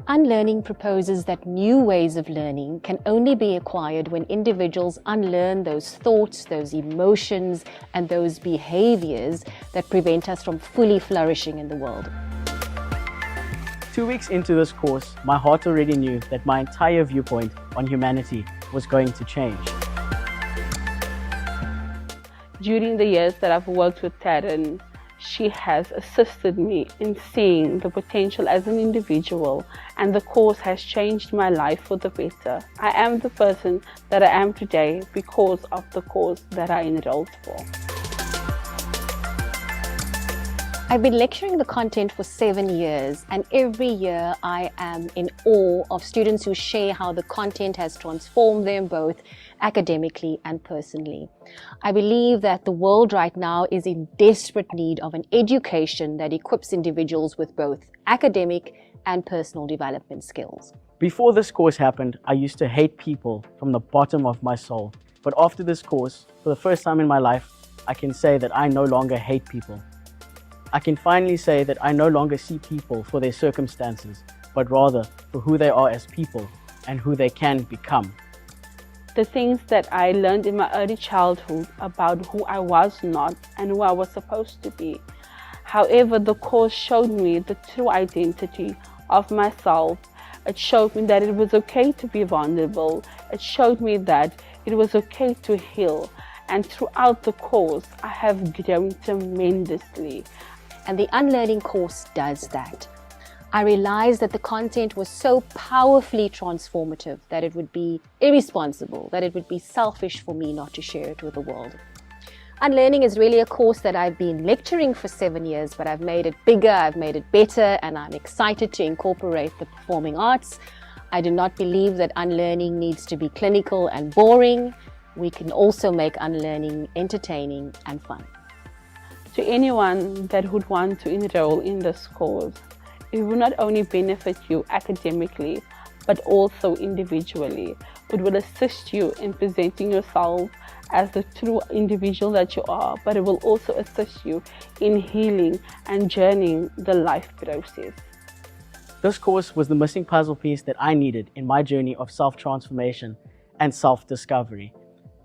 Unlearning proposes that new ways of learning can only be acquired when individuals unlearn those thoughts, those emotions, and those behaviors that prevent us from fully flourishing in the world. 2 weeks into this course, my heart already knew that my entire viewpoint on humanity was going to change. During the years that I've worked with Taryn, she has assisted me in seeing the potential as an individual, and the course has changed my life for the better. I am the person that I am today because of the course that I enrolled for. I've been lecturing the content for 7 years, and every year I am in awe of students who share how the content has transformed them both academically and personally. I believe that the world right now is in desperate need of an education that equips individuals with both academic and personal development skills. Before this course happened, I used to hate people from the bottom of my soul. But after this course, for the first time in my life, I can say that I no longer hate people. I can finally say that I no longer see people for their circumstances, but rather for who they are as people and who they can become. The things that I learned in my early childhood about who I was not and who I was supposed to be. However, the course showed me the true identity of myself. It showed me that it was okay to be vulnerable. It showed me that it was okay to heal. And throughout the course, I have grown tremendously. And the Unlearning course does that. I realized that the content was so powerfully transformative that it would be irresponsible, that it would be selfish for me not to share it with the world. Unlearning is really a course that I've been lecturing for 7 years, but I've made it bigger, I've made it better, and I'm excited to incorporate the performing arts. I do not believe that unlearning needs to be clinical and boring. We can also make unlearning entertaining and fun. To anyone that would want to enroll in this course, it will not only benefit you academically, but also individually. It will assist you in presenting yourself as the true individual that you are, but it will also assist you in healing and journeying the life process. This course was the missing puzzle piece that I needed in my journey of self-transformation and self-discovery.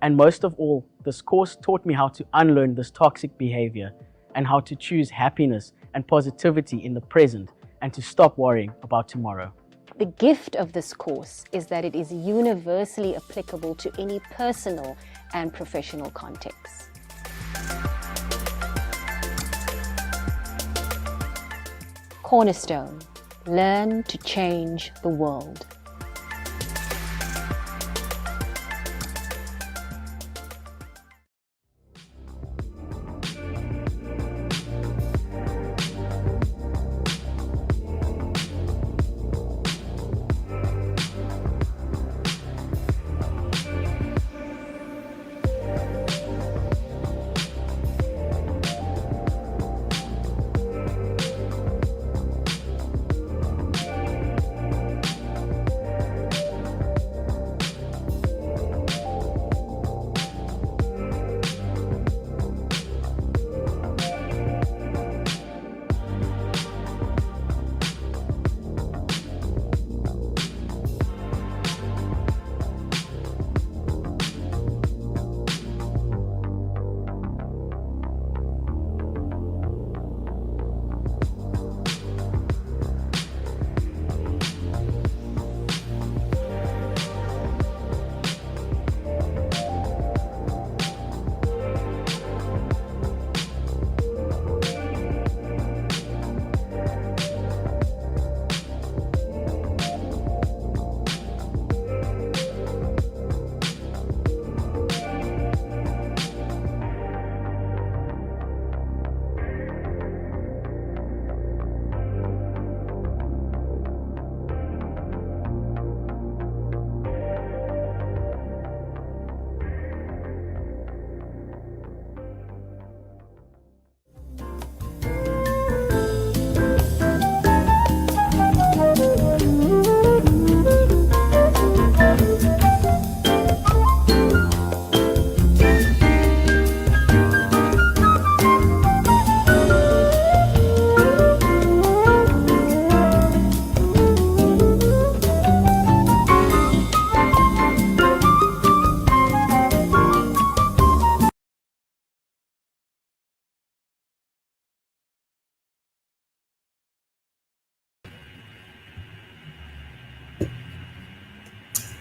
And most of all, this course taught me how to unlearn this toxic behavior and how to choose happiness and positivity in the present and to stop worrying about tomorrow. The gift of this course is that it is universally applicable to any personal and professional contexts. Cornerstone, learn to change the world.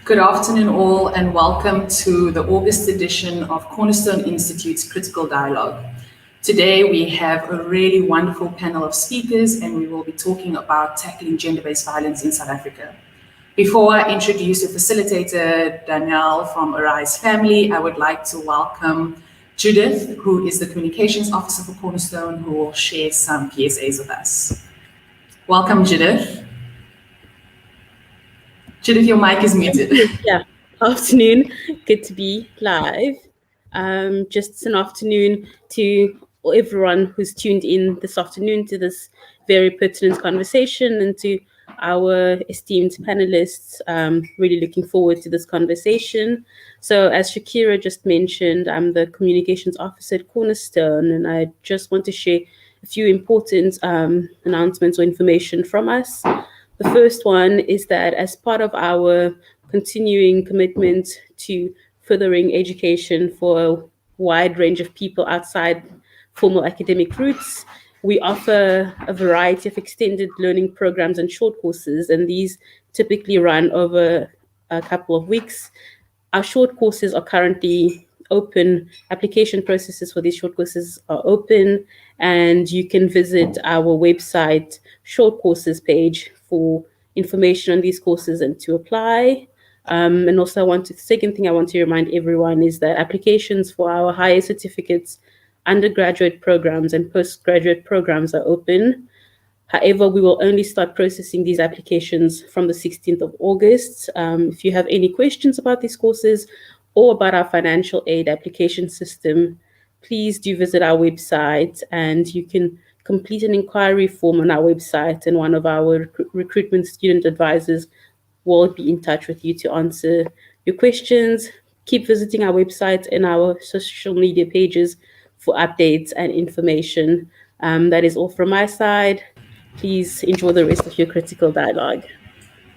Good afternoon, all, and welcome to the August edition of Cornerstone Institute's Critical Dialogue. Today, we have a really wonderful panel of speakers, and we will be talking about tackling gender-based violence in South Africa. Before I introduce the facilitator, Danielle from Arise Family, I would like to welcome Judith, who is the Communications Officer for Cornerstone, who will share some PSAs with us. Welcome, Judith. Judith, your mic is muted. Yeah, afternoon. Good to be live. Just an afternoon to everyone who's tuned in this afternoon to this very pertinent conversation, and to our esteemed panelists. Really looking forward to this conversation. So, as Shakira just mentioned, I'm the Communications Officer at Cornerstone, and I just want to share a few important announcements or information from us. The first one is that as part of our continuing commitment to furthering education for a wide range of people outside formal academic routes, we offer a variety of extended learning programs and short courses, and these typically run over a couple of weeks. Our short courses are currently open. Application processes for these short courses are open, and you can visit our website short courses page for information on these courses and to apply. And also, second thing I want to remind everyone is that applications for our higher certificates, undergraduate programs, and postgraduate programs are open. However, we will only start processing these applications from the 16th of August. If you have any questions about these courses or about our financial aid application system, please do visit our website, and you can complete an inquiry form on our website, and one of our recruitment student advisors will be in touch with you to answer your questions. Keep visiting our website and our social media pages for updates and information. That is all from my side. Please enjoy the rest of your critical dialogue.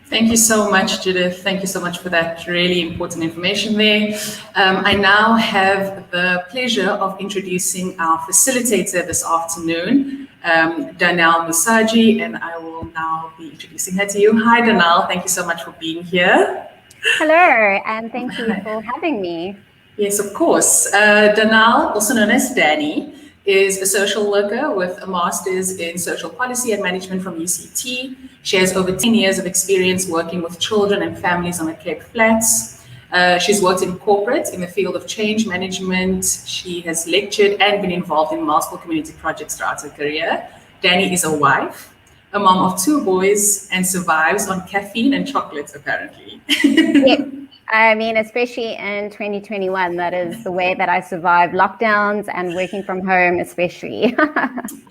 Thank you so much, Judith. Thank you so much for that really important information there. I now have the pleasure of introducing our facilitator this afternoon, Danielle Musaji, and I will now be introducing her to you. Hi, Danielle. Thank you so much for being here. Hello, and thank you for having me. Yes, of course. Danielle, also known as Danny, is a social worker with a master's in social policy and management from UCT. She has over 10 years of experience working with children and families on the Cape Flats. She's worked in corporate in the field of change management. She has lectured and been involved in multiple community projects throughout her career. Danny is a wife, a mom of 2 boys, and survives on caffeine and chocolate, apparently. Yep. I mean, especially in 2021, that is the way that I survived lockdowns and working from home, especially.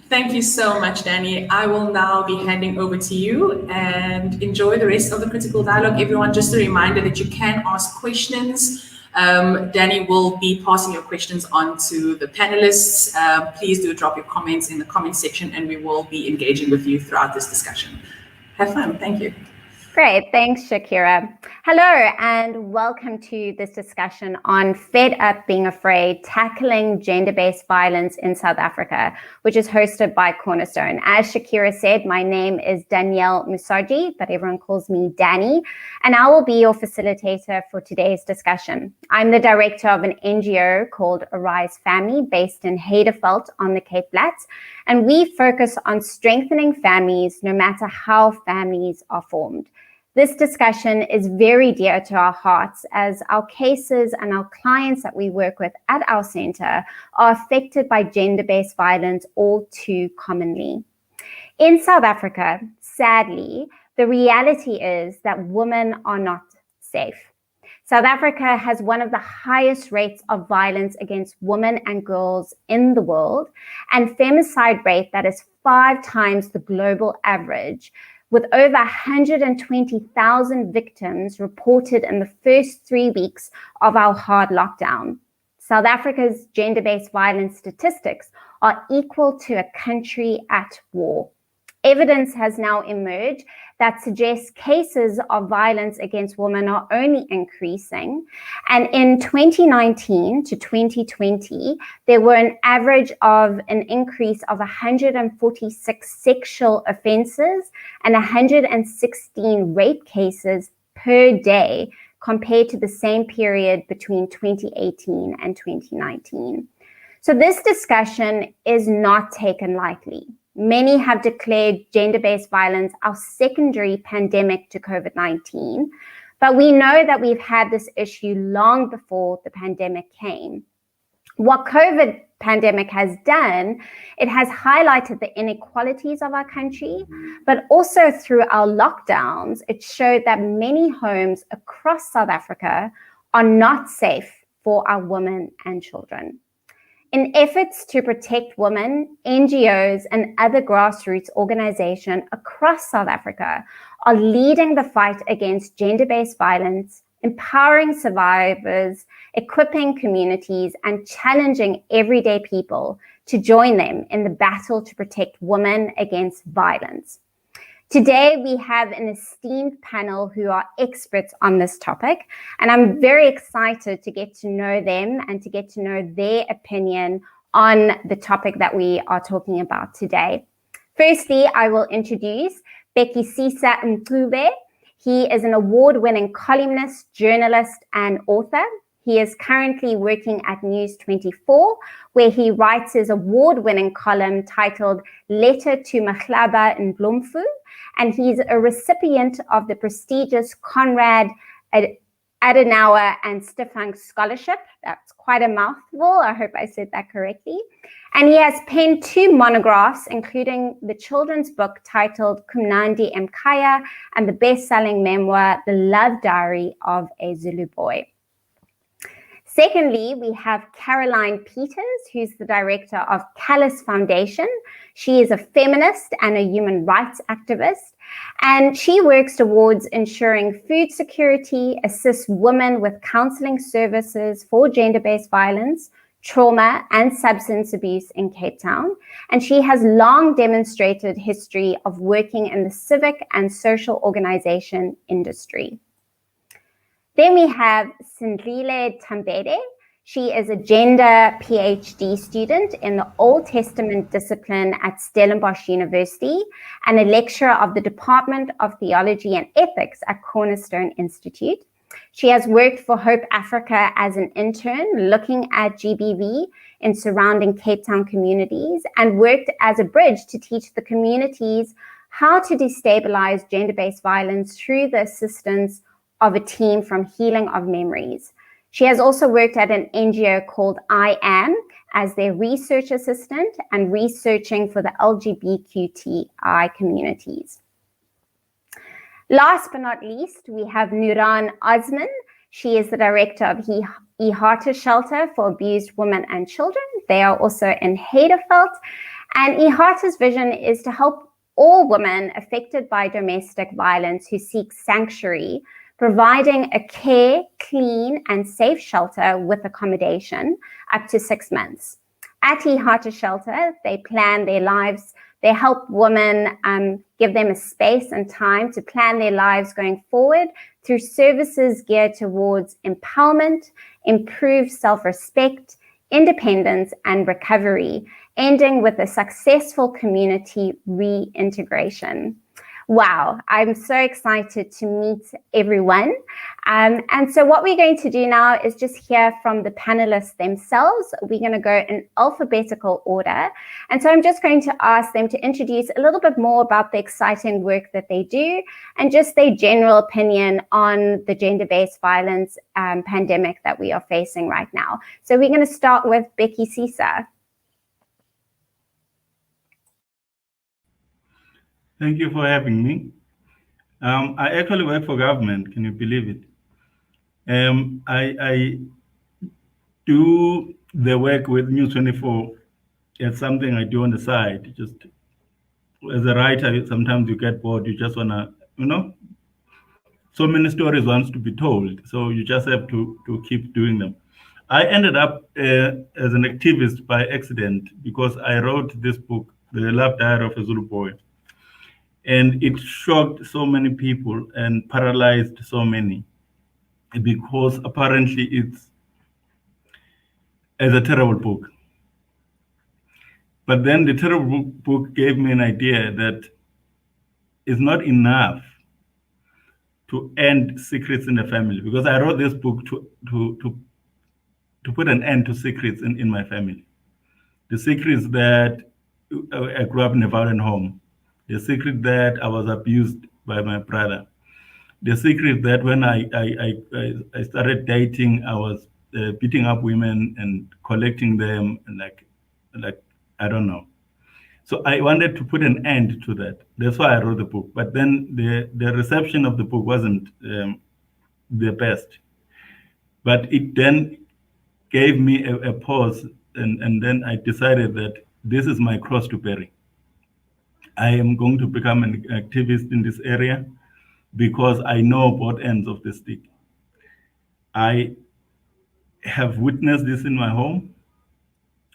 Thank you so much, Danny. I will now be handing over to you, and enjoy the rest of the critical dialogue. Everyone, just a reminder that you can ask questions. Danny will be passing your questions on to the panelists. Please do drop your comments in the comment section, and we will be engaging with you throughout this discussion. Have fun. Thank you. Great. Thanks, Shakira. Hello, and welcome to this discussion on Fed Up Being Afraid, Tackling Gender-Based Violence in South Africa, which is hosted by Cornerstone. As Shakira said, my name is Danielle Musaji, but everyone calls me Danny, and I will be your facilitator for today's discussion. I'm the director of an NGO called Arise Family, based in Heidelberg on the Cape Flats, and we focus on strengthening families no matter how families are formed. This discussion is very dear to our hearts, as our cases and our clients that we work with at our center are affected by gender-based violence all too commonly. In South Africa, sadly, the reality is that women are not safe. South Africa has one of the highest rates of violence against women and girls in the world, and femicide rate that is 5 times the global average, with over 120,000 victims reported in the first 3 weeks of our hard lockdown. South Africa's gender-based violence statistics are equal to a country at war. Evidence has now emerged that suggests cases of violence against women are only increasing. And in 2019 to 2020, there were an average of an increase of 146 sexual offenses and 116 rape cases per day compared to the same period between 2018 and 2019. So this discussion is not taken lightly. Many have declared gender-based violence our secondary pandemic to COVID-19, but we know that we've had this issue long before the pandemic came. What COVID pandemic has done, it has highlighted the inequalities of our country, but also through our lockdowns, it showed that many homes across South Africa are not safe for our women and children. In efforts to protect women, NGOs and other grassroots organizations across South Africa are leading the fight against gender-based violence, empowering survivors, equipping communities, and challenging everyday people to join them in the battle to protect women against violence. Today, we have an esteemed panel who are experts on this topic, and I'm very excited to get to know them and to get to know their opinion on the topic that we are talking about today. Firstly, I will introduce Bekisisa Mncube. He is an award-winning columnist, journalist, and author. He is currently working at News 24, where he writes his award-winning column titled Letter to Mahlaba in Blomfu, and he's a recipient of the prestigious Konrad Adenauer and Stefan Scholarship. That's quite a mouthful. I hope I said that correctly. And he has penned 2 monographs, including the children's book titled Kumnandi Mkhaya and the best-selling memoir, The Love Diary of a Zulu Boy. Secondly, we have Caroline Peters, who's the director of Callus Foundation. She is a feminist and a human rights activist, and she works towards ensuring food security, assists women with counseling services for gender-based violence, trauma, and substance abuse in Cape Town. And she has long demonstrated history of working in the civic and social organization industry. Then we have Sindlile Tambede. She is a gender PhD student in the Old Testament discipline at Stellenbosch University and a lecturer of the Department of Theology and Ethics at Cornerstone Institute. She has worked for Hope Africa as an intern, looking at GBV in surrounding Cape Town communities, and worked as a bridge to teach the communities how to destabilize gender-based violence through the assistance of a team from Healing of Memories. She has also worked at an NGO called I Am as their research assistant and researching for the LGBTQI communities. Last but not least, we have Nuran Osman. She is the director of Ihata Shelter for Abused Women and Children. They are also in Heiderveld. And Ihata's vision is to help all women affected by domestic violence who seek sanctuary, providing a care, clean, and safe shelter with accommodation up to 6 months. At Ihata Shelter, they plan their lives. They help women, give them a space and time to plan their lives going forward through services geared towards empowerment, improved self-respect, independence, and recovery, ending with a successful community reintegration. Wow, I'm so excited to meet everyone. And so what we're going to do now is just hear from the panelists themselves. We're going to go in alphabetical order. And so I'm just going to ask them to introduce a little bit more about the exciting work that they do and just their general opinion on the gender-based violence pandemic that we are facing right now. So we're going to start with Bekisisa. Thank you for having me. I actually work for government. Can you believe it? I do the work with News 24. It's something I do on the side. Just as a writer, sometimes you get bored. You just wanna, so many stories wants to be told. So you just have to keep doing them. I ended up as an activist by accident because I wrote this book, The Love Diary of a Zulu Boy. And it shocked so many people and paralyzed so many because apparently it's a terrible book. But then the terrible book gave me an idea that it's not enough to end secrets in the family, because I wrote this book to put an end to secrets in my family. The secrets that I grew up in a violent home, the secret that I was abused by my brother, the secret that when I started dating, I was beating up women and collecting them, and like I don't know. So I wanted to put an end to that. That's why I wrote the book. But then the reception of the book wasn't the best. But it then gave me a pause, and then I decided that this is my cross to bear. I am going to become an activist in this area because I know both ends of the stick. I have witnessed this in my home.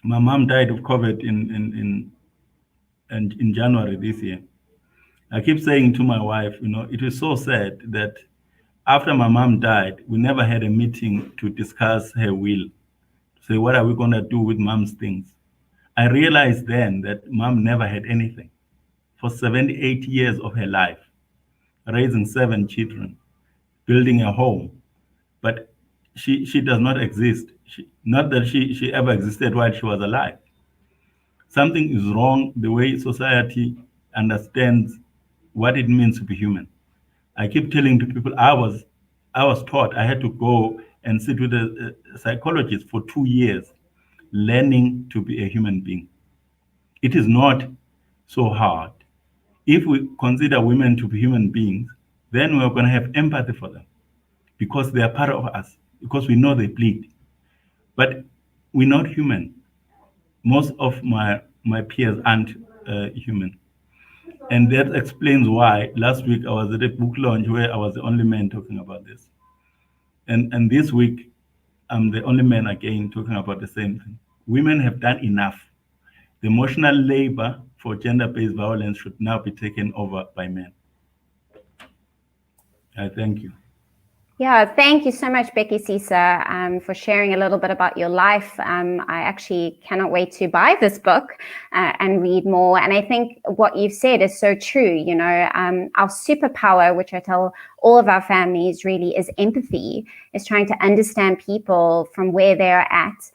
My mom died of COVID in January this year. I keep saying to my wife, it was so sad that after my mom died, we never had a meeting to discuss her will. Say, what are we going to do with mom's things? I realized then that mom never had anything for 78 years of her life, raising 7 children, building a home. But she does not exist. Not that she ever existed while she was alive. Something is wrong the way society understands what it means to be human. I keep telling to people, I was taught I had to go and sit with a psychologist for 2 years, learning to be a human being. It is not so hard. If we consider women to be human beings, then we're going to have empathy for them because they are part of us, because we know they bleed. But we're not human. Most of my peers aren't human. And that explains why last week I was at a book launch where I was the only man talking about this. And this week, I'm the only man again talking about the same thing. Women have done enough. The emotional labor for gender-based violence should now be taken over by men. I thank you. Yeah, thank you so much, Becky Sisa, for sharing a little bit about your life. I actually cannot wait to buy this book and read more. And I think what you've said is so true. Our superpower, which I tell all of our families really, is empathy, is trying to understand people from where they're at.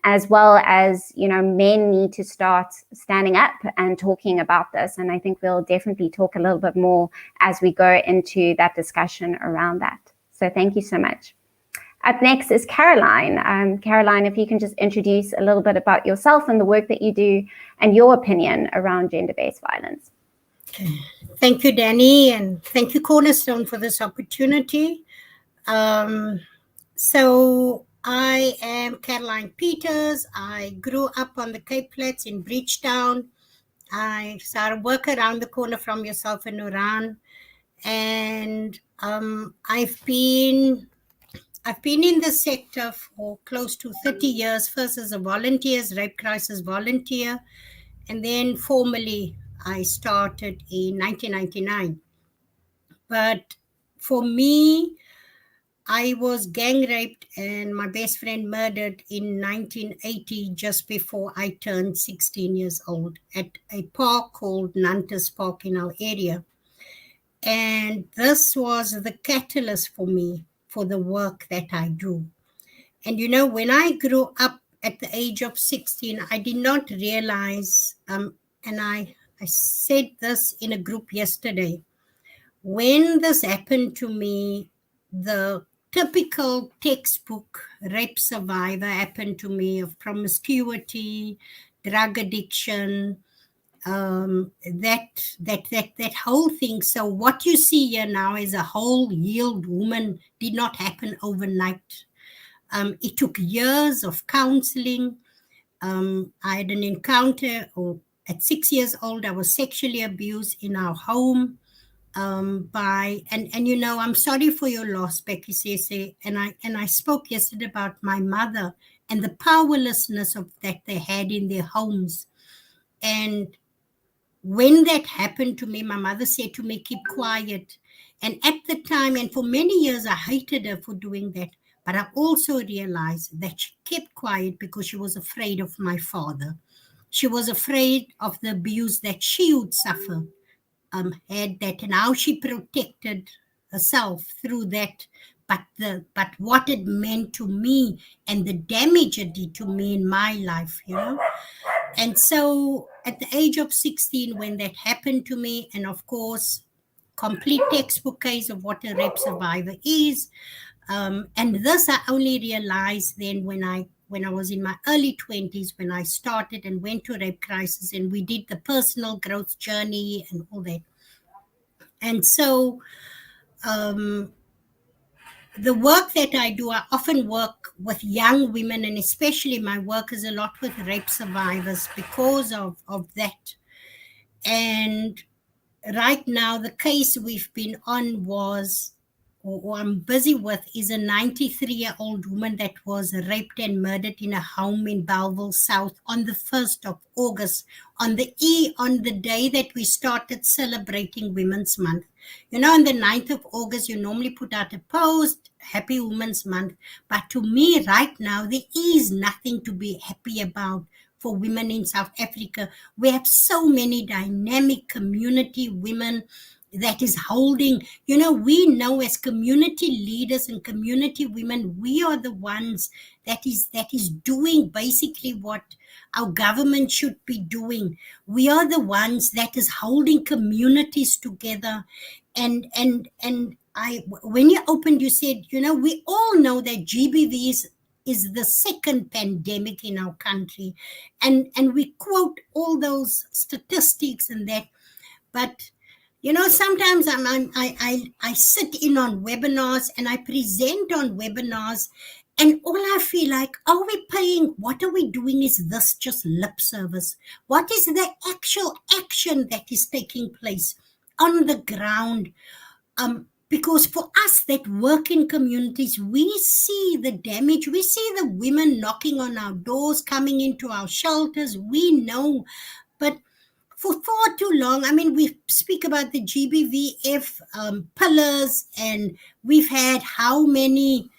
As well as, men need to start standing up and talking about this. And I think we'll definitely talk a little bit more as we go into that discussion around that. So thank you so much. Up next is Caroline. Caroline, if you can just introduce a little bit about yourself and the work that you do and your opinion around gender-based violence. Thank you, Danny, and thank you, Cornerstone, for this opportunity. So I am Caroline Peters. I grew up on the Cape Flats in Bridgetown. I started work around the corner from yourself in Uran. And I've been in the sector for close to 30 years, first as a volunteer, as rape crisis volunteer, and then formally I started in 1999. But for me, I was gang raped and my best friend murdered in 1980, just before I turned 16 years old, at a park called Nantes Park in our area. And this was the catalyst for me for the work that I do. And when I grew up at the age of 16, I did not realize, and I said this in a group yesterday, when this happened to me, the typical textbook rape survivor happened to me, of promiscuity, drug addiction, that whole thing. So what you see here now is a whole healed woman did not happen overnight. It took years of counseling. I had an encounter, at 6 years old, I was sexually abused in our home by, and I'm sorry for your loss, Becky Sese, and I spoke yesterday about my mother and the powerlessness of that they had in their homes. And when that happened to me, my mother said to me, keep quiet. And at the time, and for many years, I hated her for doing that. But I also realized that she kept quiet because she was afraid of my father. She was afraid of the abuse that she would suffer, had that, and how she protected herself through that, but what it meant to me and the damage it did to me in my life, you know. And so at the age of 16, when that happened to me, and of course, complete textbook case of what a rape survivor is. And this I only realized then when I was in my early 20s, when I started and went to Rape Crisis, and we did the personal growth journey and all that. And so the work that I do, I often work with young women, and especially my work is a lot with rape survivors because of that. And right now, the case we've been on was, or I'm busy with, is a 93-year-old woman that was raped and murdered in a home in Belleville South on the 1st of August, on the day that we started celebrating Women's Month. You know, on the 9th of August, you normally put out a post, Happy Women's Month. But to me, right now, there is nothing to be happy about for women in South Africa. We have so many dynamic community women that is holding, you know, we know as community leaders and community women, we are the ones that is doing basically what our government should be doing. We are the ones that is holding communities together. And when you opened, you said, you know, we all know that GBV is the second pandemic in our country. And we quote all those statistics and that. But, you know, sometimes I sit in on webinars and I present on webinars, and all I feel like, are we paying, what are we doing? Is this just lip service? What is the actual action that is taking place on the ground? Because for us that work in communities, we see the damage. We see the women knocking on our doors, coming into our shelters. We know, but for far too long, I mean, we speak about the GBVF pillars, and we've had how many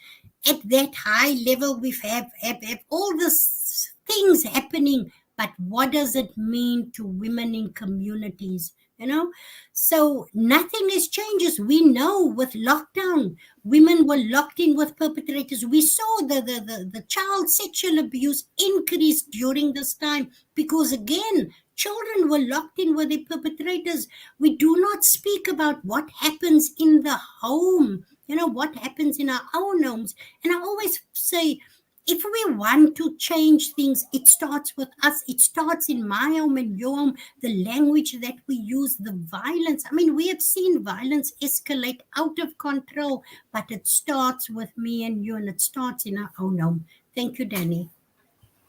at that high level, we've have all these things happening, but what does it mean to women in communities? You know, so nothing has changed. We know with lockdown, women were locked in with perpetrators. We saw the child sexual abuse increase during this time because, again, children were locked in with their perpetrators. We do not speak about what happens in the home, you know, what happens in our own homes. And I always say, if we want to change things, it starts with us. It starts in my home and your home, the language that we use, the violence. I mean, we have seen violence escalate out of control, but it starts with me and you, and it starts in our own home. Thank you, Danny.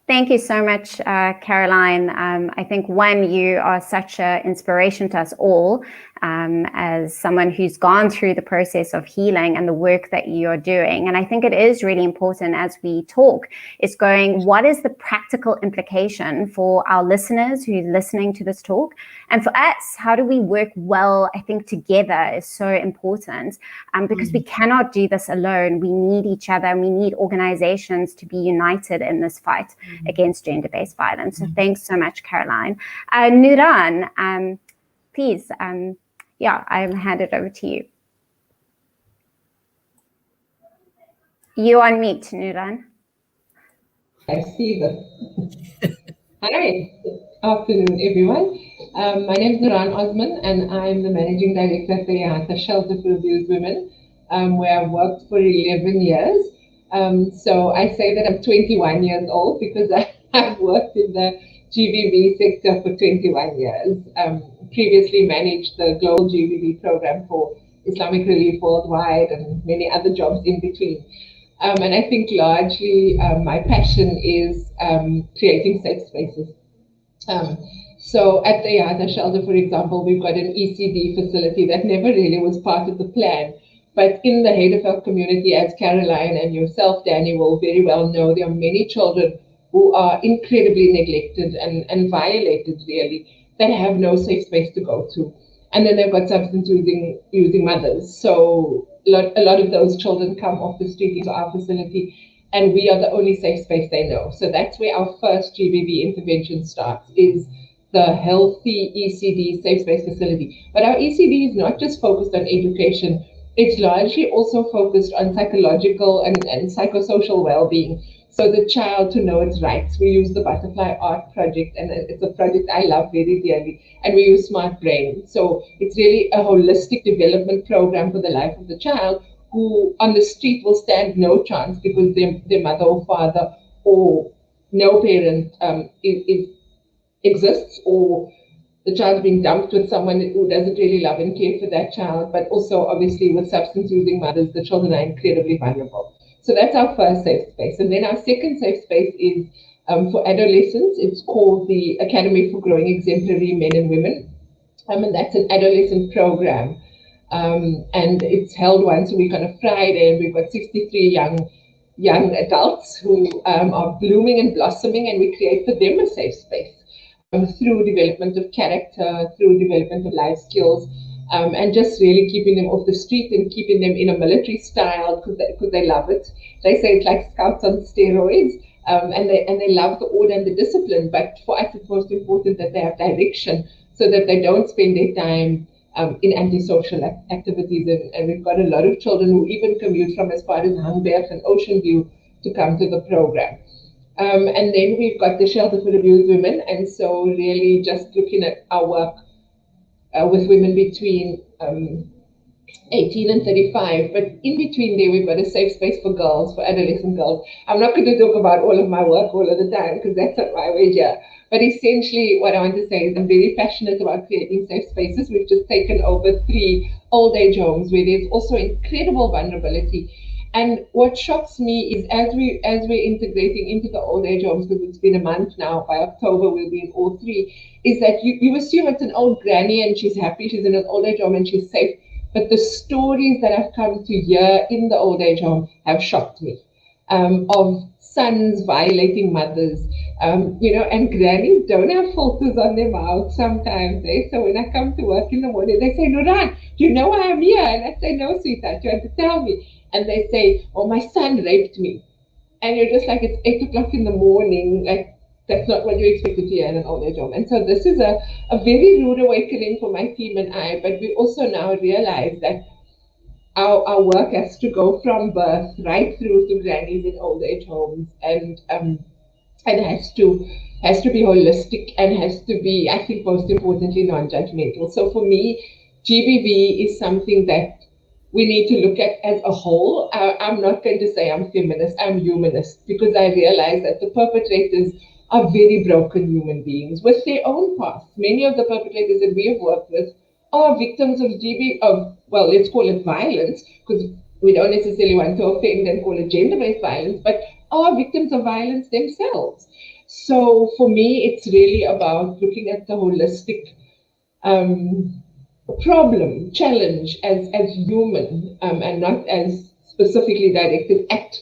Thank you so much, Caroline. I think, one, you are such an inspiration to us all, as someone who's gone through the process of healing and the work that you're doing. And I think it is really important as we talk, is going, what is the practical implication for our listeners who's listening to this talk? And for us, how do we work well, I think, together is so important, because we cannot do this alone. We need each other, and we need organizations to be united in this fight against gender-based violence. So thanks so much, Caroline. Nuran, please, I'll hand it over to you. You on mute, Nuran. I see that. Hi, afternoon, everyone. My name is Nuran Osman, and I'm the Managing Director at the Yahata Shelter for Abused Women, where I've worked for 11 years. So I say that I'm 21 years old because I've worked in the GBV sector for 21 years. Previously managed the global GBV program for Islamic Relief Worldwide and many other jobs in between. And I think largely my passion is creating safe spaces. So at the Yahata Shelter, for example, we've got an ECD facility that never really was part of the plan. But in the Hedefeld community, as Caroline and yourself, Danny, will very well know, there are many children who are incredibly neglected and violated, really, that have no safe space to go to. And then they've got substance using mothers. So a lot of those children come off the street into our facility, and we are the only safe space they know. So that's where our first GBV intervention starts, is the healthy ECD safe space facility. But our ECD is not just focused on education. it's largely also focused on psychological and psychosocial well-being. So the child to know its rights. We use the Butterfly Art Project, and it's a project I love very dearly. And we use Smart Brain. So it's really a holistic development program for the life of the child, who on the street will stand no chance because their mother or father or no parent exists, or the child being dumped with someone who doesn't really love and care for that child. But also, obviously, with substance using mothers, the children are incredibly vulnerable. So that's our first safe space. And then our second safe space is for adolescents. It's called the Academy for Growing Exemplary Men and Women. And that's an adolescent program. And it's held once a week on a Friday, and we've got 63 young adults who are blooming and blossoming, and we create for them a safe space through development of character, through development of life skills, and just really keeping them off the street and keeping them in a military style because they love it. They say it's like scouts on steroids, and they love the order and the discipline. But for us, it's most important that they have direction so that they don't spend their time in antisocial activities. And we've got a lot of children who even commute from as far as Hangberg and Ocean View to come to the program. And then we've got the Shelter for Abused Women. And so really just looking at our work with women between 18 and 35. But in between there, we've got a safe space for girls, for adolescent girls. I'm not going to talk about all of my work all of the time because that's not why we're here. But essentially what I want to say is I'm very passionate about creating safe spaces. We've just taken over 3 old age homes where there's also incredible vulnerability. And what shocks me is as we're integrating into the old age homes, because it's been a month now, by October we'll be in all 3, is that you assume it's an old granny and she's happy, she's in an old age home and she's safe. But the stories that I've come to hear in the old age home have shocked me, of sons violating mothers, and grannies don't have filters on their mouth sometimes. So when I come to work in the morning, they say, Nuran, do you know why I'm here? And I say, no, sweetheart, you have to tell me. And they say, oh, my son raped me. And you're just like, it's 8 o'clock in the morning, like, that's not what you expected to hear in an old age home. And so this is a very rude awakening for my team and I, but we also now realize that our work has to go from birth right through to grannies in old age homes, and has to be holistic and has to be, I think, most importantly, non-judgmental. So for me, GBV is something that we need to look at as a whole. I'm not going to say I'm feminist, I'm humanist, because I realize that the perpetrators are very broken human beings with their own past. Many of the perpetrators that we have worked with are victims of well, let's call it violence, because we don't necessarily want to offend and call it gender-based violence, but are victims of violence themselves. So for me, it's really about looking at the holistic problem, challenge as human, and not as specifically directed at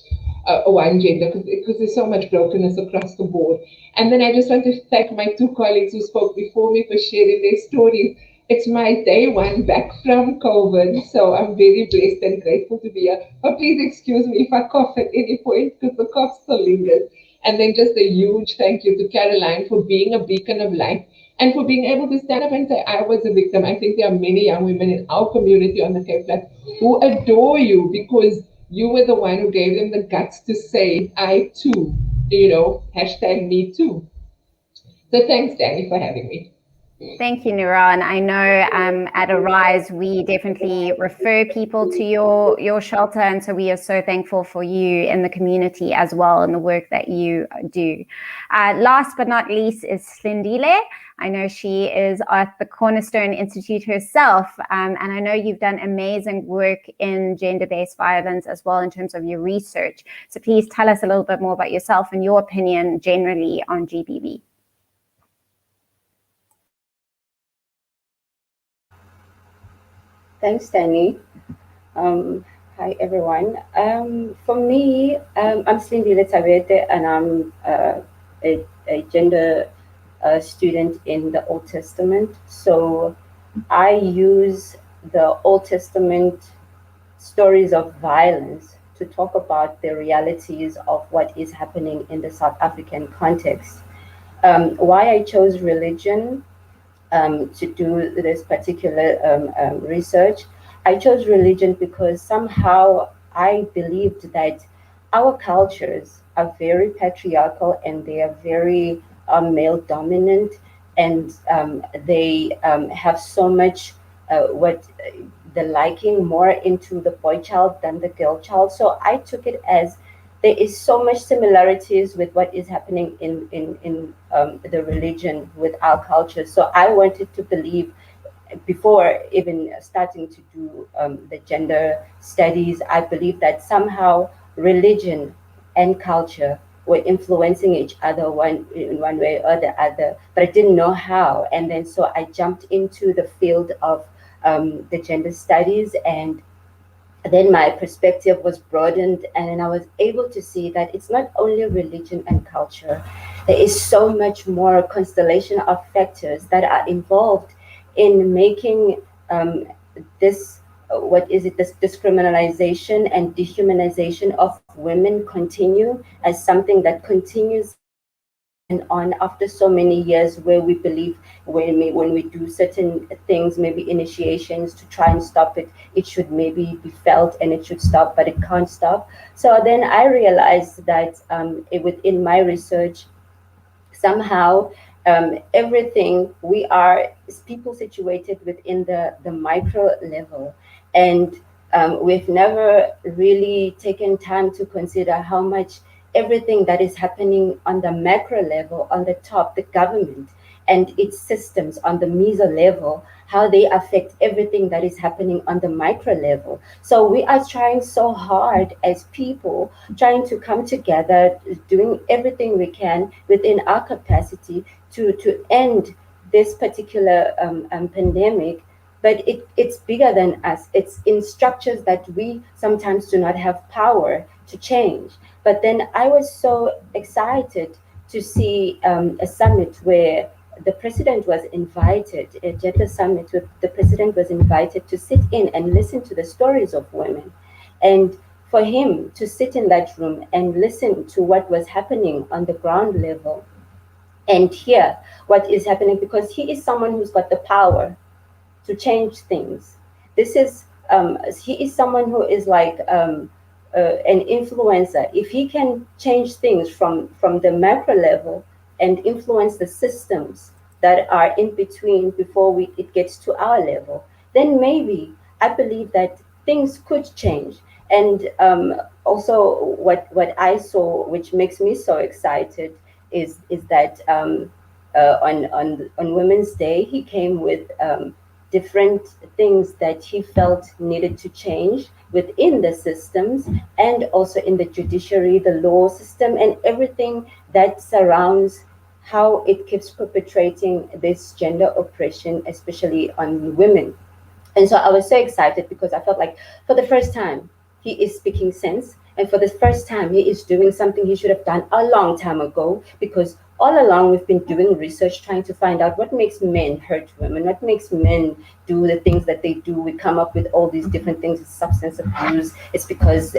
one gender, because there's so much brokenness across the board. And then I just want to thank my 2 colleagues who spoke before me for sharing their stories. It's my day 1 back from COVID, so I'm very blessed and grateful to be here. But please excuse me if I cough at any point, because the cough still lingers. And then just a huge thank you to Caroline for being a beacon of light and for being able to stand up and say, I was a victim. I think there are many young women in our community on the Cape Flats who adore you because you were the one who gave them the guts to say, I too, hashtag me too. So thanks, Danny, for having me. Thank you, Nuran. I know at Arise, we definitely refer people to your shelter. And so we are so thankful for you in the community as well and the work that you do. Last but not least is Slindile. I know she is at the Cornerstone Institute herself. And I know you've done amazing work in gender-based violence as well in terms of your research. So please tell us a little bit more about yourself and your opinion generally on GBV. Thanks, Danny. Hi, everyone. For me, I'm Slindile Tabete, and I'm a gender student in the Old Testament. So I use the Old Testament stories of violence to talk about the realities of what is happening in the South African context. Why I chose religion to do this particular research. I chose religion because somehow I believed that our cultures are very patriarchal and they are very male dominant, and they have so much what the liking more into the boy child than the girl child. So I took it as there is so much similarities with what is happening in the religion with our culture. So I wanted to believe, before even starting to do the gender studies, I believe that somehow religion and culture were influencing each other in one way or the other, but I didn't know how. And then so I jumped into the field of the gender studies, and then my perspective was broadened, and then I was able to see that it's not only religion and culture. There is so much more constellation of factors that are involved in making this what is it, this discriminalization and dehumanization of women continue as something that continues and on after so many years, where we believe when we do certain things, maybe initiations to try and stop it, it should maybe be felt and it should stop, but it can't stop. So then I realized that within my research, somehow everything, we are people situated within the micro level, and we've never really taken time to consider how much everything that is happening on the macro level, on the top, the government and its systems on the meso level, how they affect everything that is happening on the micro level. So we are trying so hard as people, trying to come together, doing everything we can within our capacity to end this particular pandemic. But it's bigger than us. It's in structures that we sometimes do not have power to change. But then I was so excited to see a summit where the president was invited, a gender summit where the president was invited to sit in and listen to the stories of women. And for him to sit in that room and listen to what was happening on the ground level and hear what is happening, because he is someone who's got the power to change things. This is he is someone who is like an influencer. If he can change things from the macro level and influence the systems that are in between before it gets to our level, then maybe I believe that things could change. And also what I saw, which makes me so excited, is that on Women's Day, he came with different things that he felt needed to change within the systems and also in the judiciary, the law system, and everything that surrounds how it keeps perpetrating this gender oppression, especially on women. And so I was so excited because I felt like for the first time, he is speaking sense. And for the first time, he is doing something he should have done a long time ago, because all along we've been doing research trying to find out what makes men hurt women, what makes men do the things that they do. We come up with all these different things. It's substance abuse. It's because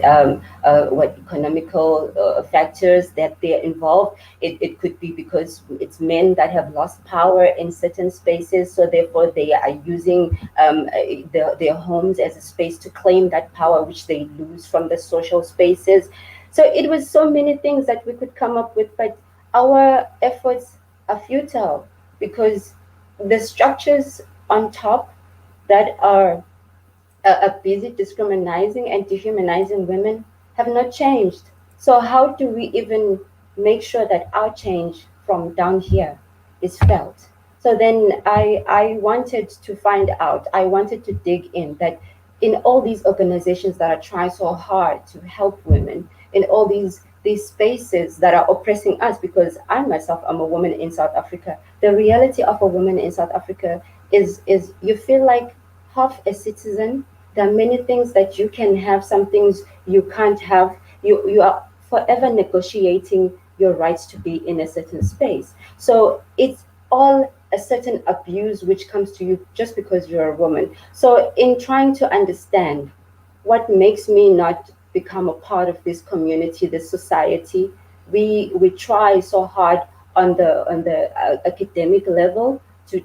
what economical factors that they're involved. It could be because it's men that have lost power in certain spaces, so therefore they are using their homes as a space to claim that power, which they lose from the social spaces. So it was so many things that we could come up with, but our efforts are futile because the structures on top that are busy discriminating and dehumanizing women have not changed. So how do we even make sure that our change from down here is felt? So then I wanted to find out, I wanted to dig in that in all these organizations that are trying so hard to help women, in all these spaces that are oppressing us, because I myself am a woman in South Africa. The reality of a woman in South Africa is you feel like half a citizen. There are many things that you can have, some things you can't have. You are forever negotiating your rights to be in a certain space. So it's all a certain abuse which comes to you just because you're a woman. So in trying to understand what makes me not become a part of this community, this society, we try so hard on the academic level to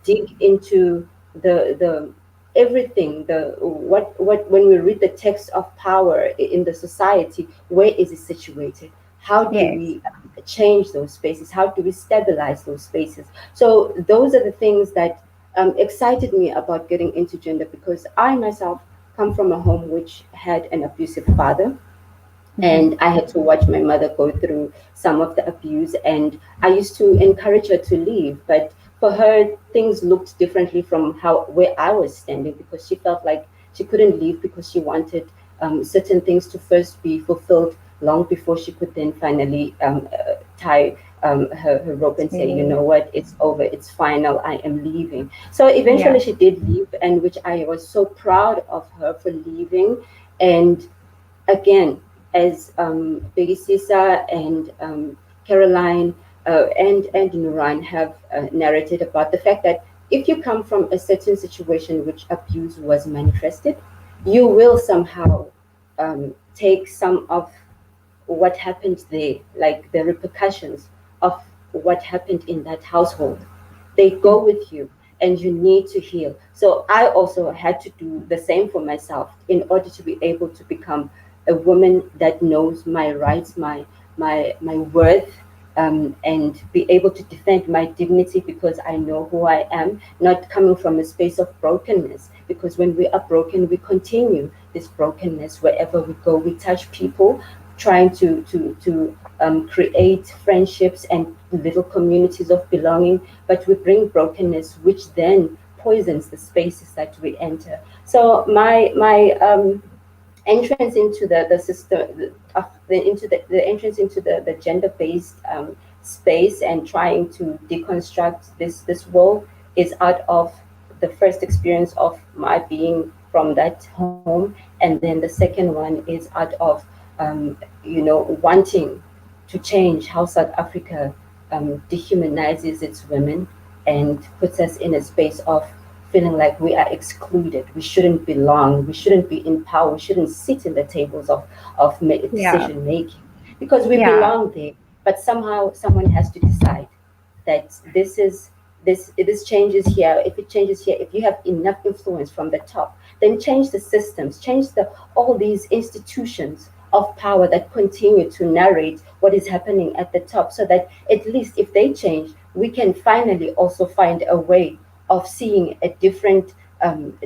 dig into the everything, the what when we read the text of power in the society, where is it situated? How do Yes. we change those spaces? How do we stabilize those spaces? So those are the things that excited me about getting into gender, because I myself come from a home which had an abusive father, and I had to watch my mother go through some of the abuse. And I used to encourage her to leave, but for her, things looked differently from how where I was standing, because she felt like she couldn't leave because she wanted certain things to first be fulfilled long before she could then finally tie her rope and say, you know what, it's over, it's final, I am leaving. So eventually she did leave, and which I was so proud of her for leaving. And again, as Biggie Sisa and Caroline and Nuran have narrated about the fact that if you come from a certain situation which abuse was manifested, you will somehow take some of what happened there, like the repercussions of what happened in that household. They go with you, and you need to heal. So I also had to do the same for myself in order to be able to become a woman that knows my rights, my worth, and be able to defend my dignity, because I know who I am, not coming from a space of brokenness. Because when we are broken, we continue this brokenness wherever we go. We touch people, trying to create friendships and little communities of belonging, but we bring brokenness, which then poisons the spaces that we enter. So my entrance into the system, the entrance into the gender-based space, and trying to deconstruct this world, is out of the first experience of my being from that home, and then the second one is out of wanting to change how South Africa dehumanizes its women and puts us in a space of feeling like we are excluded. We shouldn't belong. We shouldn't be in power. We shouldn't sit in the tables of decision making, because we belong there. But somehow someone has to decide that this changes here. If it changes here, if you have enough influence from the top, then change the systems, change all these institutions of power that continue to narrate what is happening at the top, so that at least if they change, we can finally also find a way of seeing a different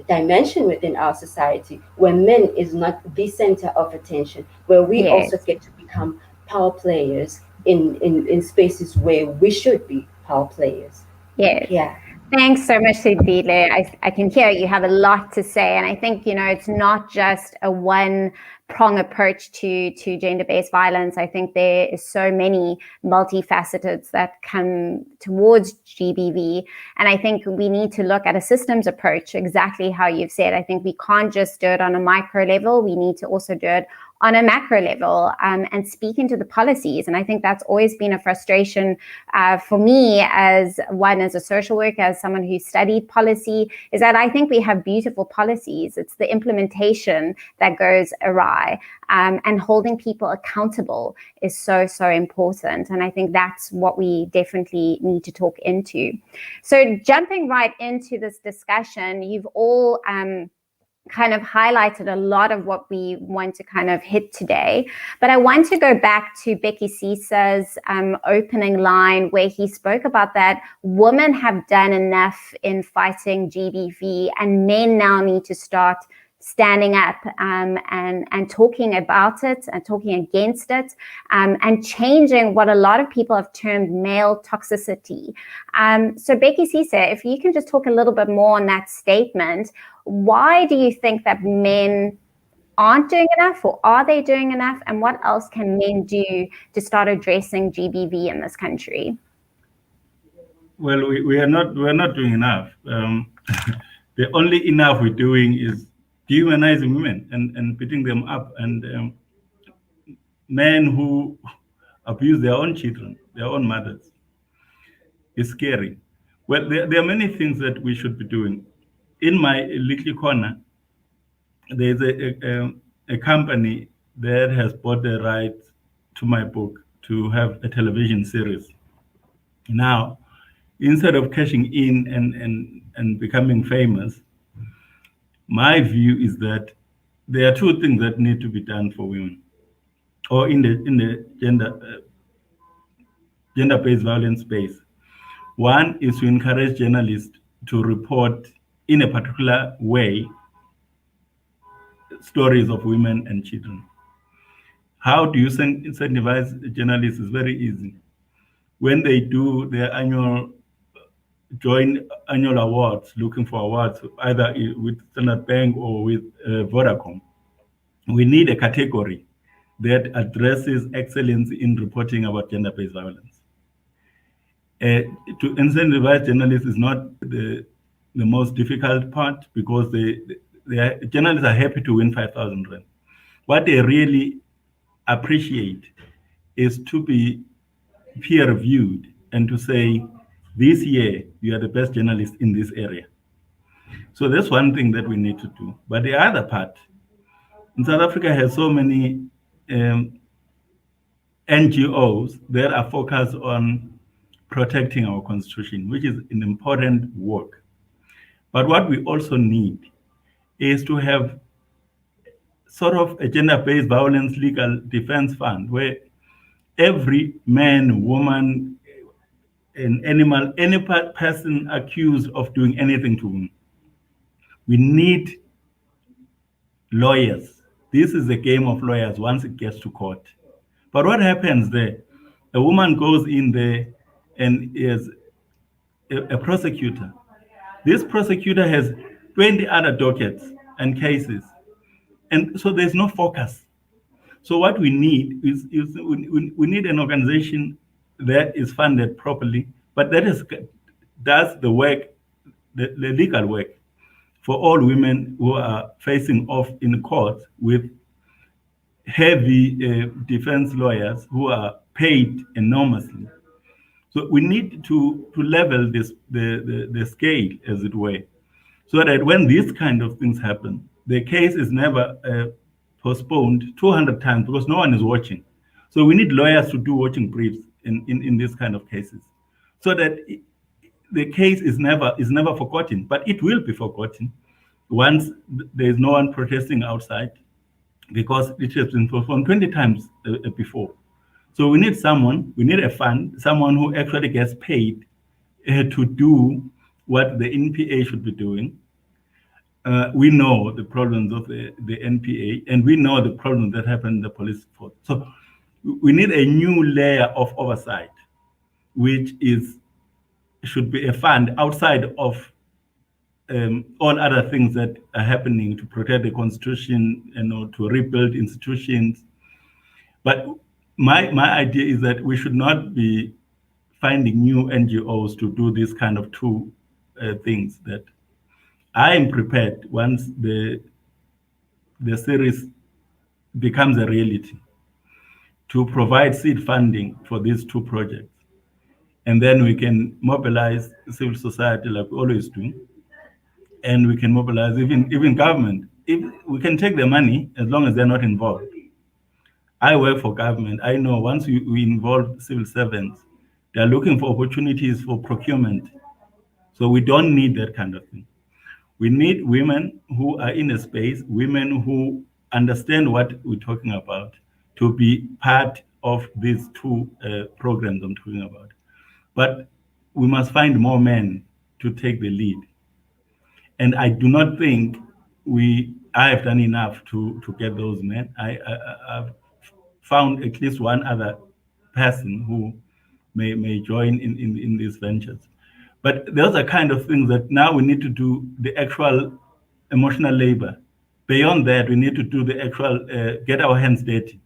dimension within our society, where men is not the center of attention, where we also get to become power players in spaces where we should be power players. Yes. Yeah. Thanks so much, Sidile. I can hear you have a lot to say. And I think, it's not just a one-prong approach to gender-based violence. I think there is so many multifaceteds that come towards GBV. And I think we need to look at a systems approach, exactly how you've said. I think we can't just do it on a micro level. We need to also do it on a macro level, and speak into the policies. And I think that's always been a frustration for me as a social worker, as someone who studied policy, is that I think we have beautiful policies. It's the implementation that goes awry, and holding people accountable is so, so important. And I think that's what we definitely need to talk into. So jumping right into this discussion, you've all kind of highlighted a lot of what we want to kind of hit today. But I want to go back to Becky Sisa's opening line, where he spoke about that women have done enough in fighting GBV, and men now need to start standing up and talking about it and talking against it, and changing what a lot of people have termed male toxicity. So Becky Sisa, if you can just talk a little bit more on that statement. Why do you think that men aren't doing enough, or are they doing enough? And what else can men do to start addressing GBV in this country? Well, we're not doing enough. The only enough we're doing is dehumanizing women and beating them up, and men who abuse their own children, their own mothers. It's scary. Well, there are many things that we should be doing. In my little corner, there's a company that has bought the rights to my book to have a television series. Now, instead of cashing in and becoming famous, My view is that there are two things that need to be done for women, or in the gender-based violence space. One is to encourage journalists to report in a particular way stories of women and children. How do you incentivize journalists? Is very easy. When they do their joint annual awards, looking for awards either with Standard Bank or with Vodacom, we need a category that addresses excellence in reporting about gender-based violence. To incentivize journalists is not the most difficult part, because journalists are happy to win 5,000 rand. What they really appreciate is to be peer reviewed and to say, this year you are the best journalist in this area. So that's one thing that we need to do. But the other part, in South Africa has so many NGOs that are focused on protecting our constitution, which is an important work. But what we also need is to have sort of a gender-based violence legal defense fund, where every man, woman, an animal, any person accused of doing anything to women, we need lawyers. This is a game of lawyers once it gets to court. But what happens there? A woman goes in there and is a prosecutor. This prosecutor has 20 other dockets and cases. And so there's no focus. So what we need is we need an organization that is funded properly, but that does the work, the legal work for all women who are facing off in court with heavy defense lawyers who are paid enormously. So we need to level the scale, as it were, so that when these kind of things happen, the case is never postponed 200 times because no one is watching. So we need lawyers to do watching briefs in these kind of cases, so that the case is never forgotten. But it will be forgotten once there is no one protesting outside, because it has been postponed 20 times before. So we need someone, we need a fund, someone who actually gets paid to do what the NPA should be doing. We know the problems of the NPA, and we know the problems that happen in the police force. So we need a new layer of oversight, which should be a fund outside of all other things that are happening to protect the constitution, to rebuild institutions. But my idea is that we should not be finding new NGOs to do this kind of two things. That I am prepared, once the series becomes a reality, to provide seed funding for these two projects. And then we can mobilize civil society like we always do. And we can mobilize even government. If we can take the money as long as they're not involved. I work for government. I know once we involve civil servants, they're looking for opportunities for procurement. So we don't need that kind of thing. We need women who are in a space, women who understand what we're talking about, to be part of these two programs I'm talking about. But we must find more men to take the lead. And I do not think I have done enough to get those men. I've found at least one other person who may join in these ventures. But those are kind of things that now we need to do the actual emotional labor. Beyond that, we need to do the actual, get our hands dirty.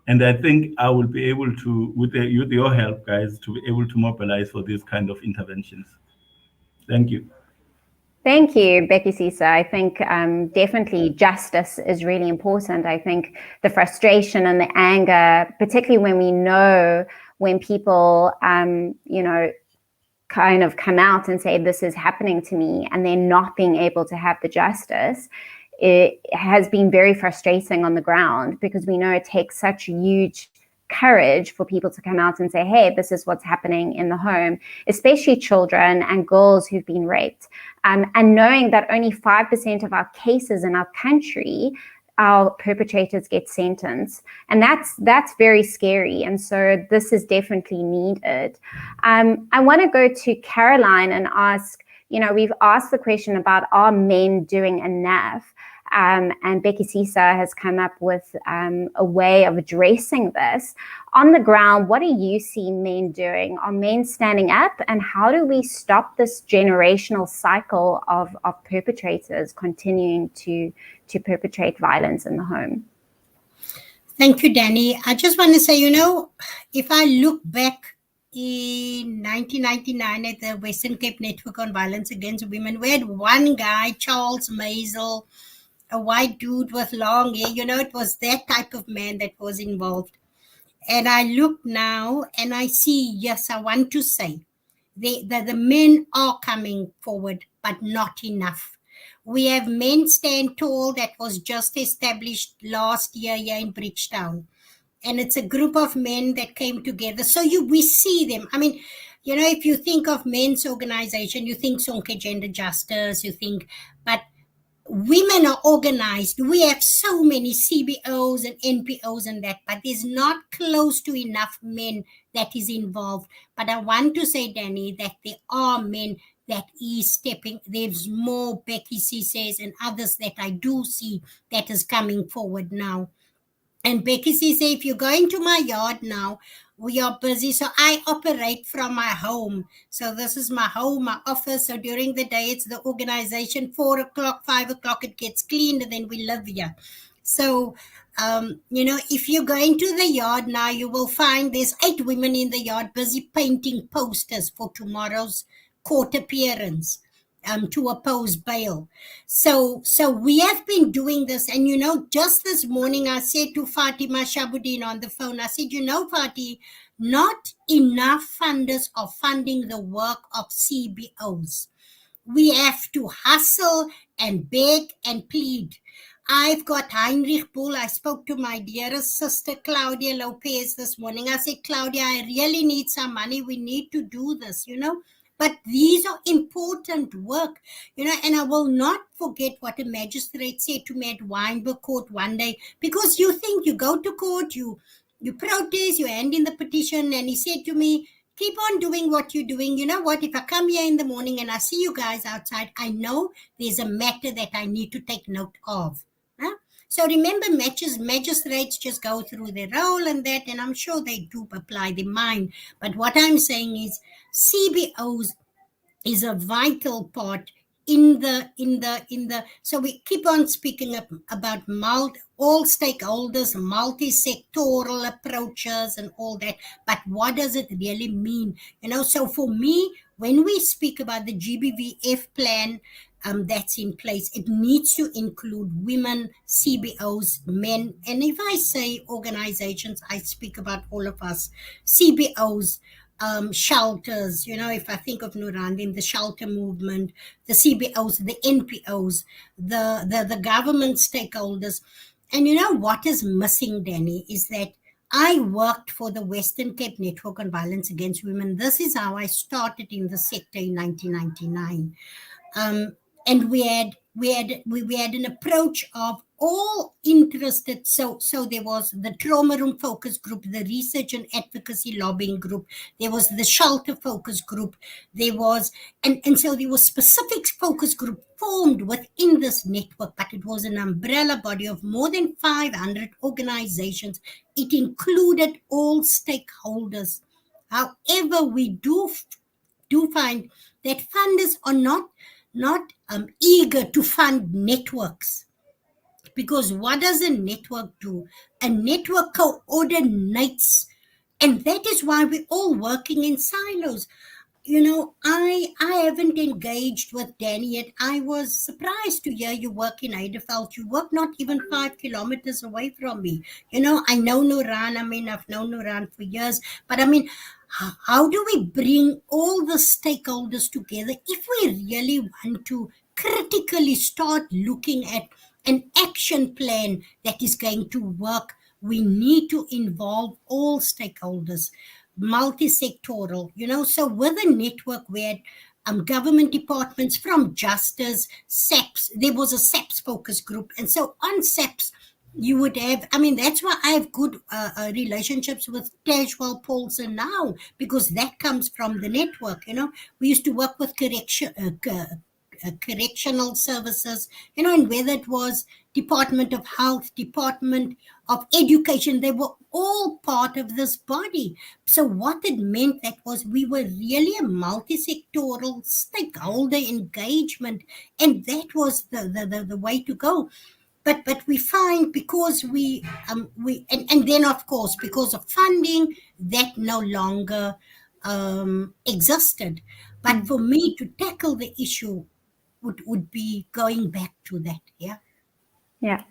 And I think I will be able to, with your help, guys, to be able to mobilize for these kind of interventions. Thank you. Thank you, Becky Sisa. I think definitely justice is really important. I think the frustration and the anger, particularly when we know when people, kind of come out and say, this is happening to me, and they're not being able to have the justice, it has been very frustrating on the ground, because we know it takes such huge courage for people to come out and say, hey, this is what's happening in the home, especially children and girls who've been raped. And knowing that only 5% of our cases in our country, our perpetrators get sentenced. And that's very scary. And so this is definitely needed. I want to go to Caroline and ask, we've asked the question about, are men doing enough? And Becky Sisa has come up with a way of addressing this. On the ground, what do you see men doing? Are men standing up? And how do we stop this generational cycle of perpetrators continuing to perpetrate violence in the home? Thank you, Danny. I just want to say, if I look back in 1999 at the Western Cape Network on Violence Against Women, we had one guy, Charles Maisel, a white dude with long hair. It was that type of man that was involved. And I look now and I see, yes, I want to say that the men are coming forward, but not enough. We have Men Stand Tall that was just established last year here in Bridgetown. And it's a group of men that came together. So we see them. I mean, if you think of men's organization, you think Sonke Gender Justice, but women are organized. We have so many CBOs and NPOs and that, but there's not close to enough men that is involved. But I want to say, Danny, that there are men that is stepping. There's more, Becky C says, and others that I do see that is coming forward now. And Becky says, if you go into my yard now, we are busy. So I operate from my home. So this is my home, my office. So during the day, it's the organization. 4 o'clock, 5 o'clock, it gets cleaned, and then we live here. So, if you go into the yard now, you will find there's 8 women in the yard busy painting posters for tomorrow's court appearance. To oppose bail. So we have been doing this. And, just this morning, I said to Fatima Shabudin on the phone, I said, Fati, not enough funders are funding the work of CBOs. We have to hustle and beg and plead. I've got Heinrich Bull. I spoke to my dearest sister, Claudia Lopez, this morning. I said, Claudia, I really need some money. We need to do this, But these are important work, and I will not forget what a magistrate said to me at Weinberg Court one day, because you think you go to court, you protest, you hand in the petition, and he said to me, keep on doing what you're doing. You know what, if I come here in the morning and I see you guys outside, I know there's a matter that I need to take note of. Huh? So remember, magistrates just go through their role and that, and I'm sure they do apply their mind. But what I'm saying is CBOs is a vital part in the so we keep on speaking about all stakeholders, multi-sectoral approaches and all that, but what does it really mean? So for me, when we speak about the GBVF plan that's in place, it needs to include women, CBOs, men, and if I say organizations, I speak about all of us. CBOs, shelters, if I think of Nurandin, the shelter movement, the CBOs, the NPOs, the government stakeholders. And what is missing, Danny, is that I worked for the Western Cape Network on Violence Against Women. This is how I started in the sector in 1999. And we had an approach of all interested. So there was the trauma room focus group, the research and advocacy lobbying group, there was the shelter focus group, there was, and so there was specific focus group formed within this network, but it was an umbrella body of more than 500 organizations. It included all stakeholders. However, we do find that funders are not eager to fund networks. Because what does a network do? A network coordinates. And that is why we're all working in silos. I haven't engaged with Danny yet. I was surprised to hear you work in Eideveld. You work not even 5 kilometers away from me. I know Nuran. I've known Nuran for years. But how do we bring all the stakeholders together if we really want to critically start looking at an action plan that is going to work we need to involve all stakeholders, multi-sectoral, so with a network where government departments from justice, SAPS, there was a SAPS focus group. And so on SAPS, you would have, that's why I have good relationships with Tajwal Paulson now, because that comes from the network. We used to work with correctional services, and whether it was Department of Health, Department of Education, they were all part of this body. So what it meant that was we were really a multi-sectoral stakeholder engagement, and that was the way to go. But we find, because we and then of course because of funding, that no longer existed. But for me to tackle the issue would be going back to that. Yeah,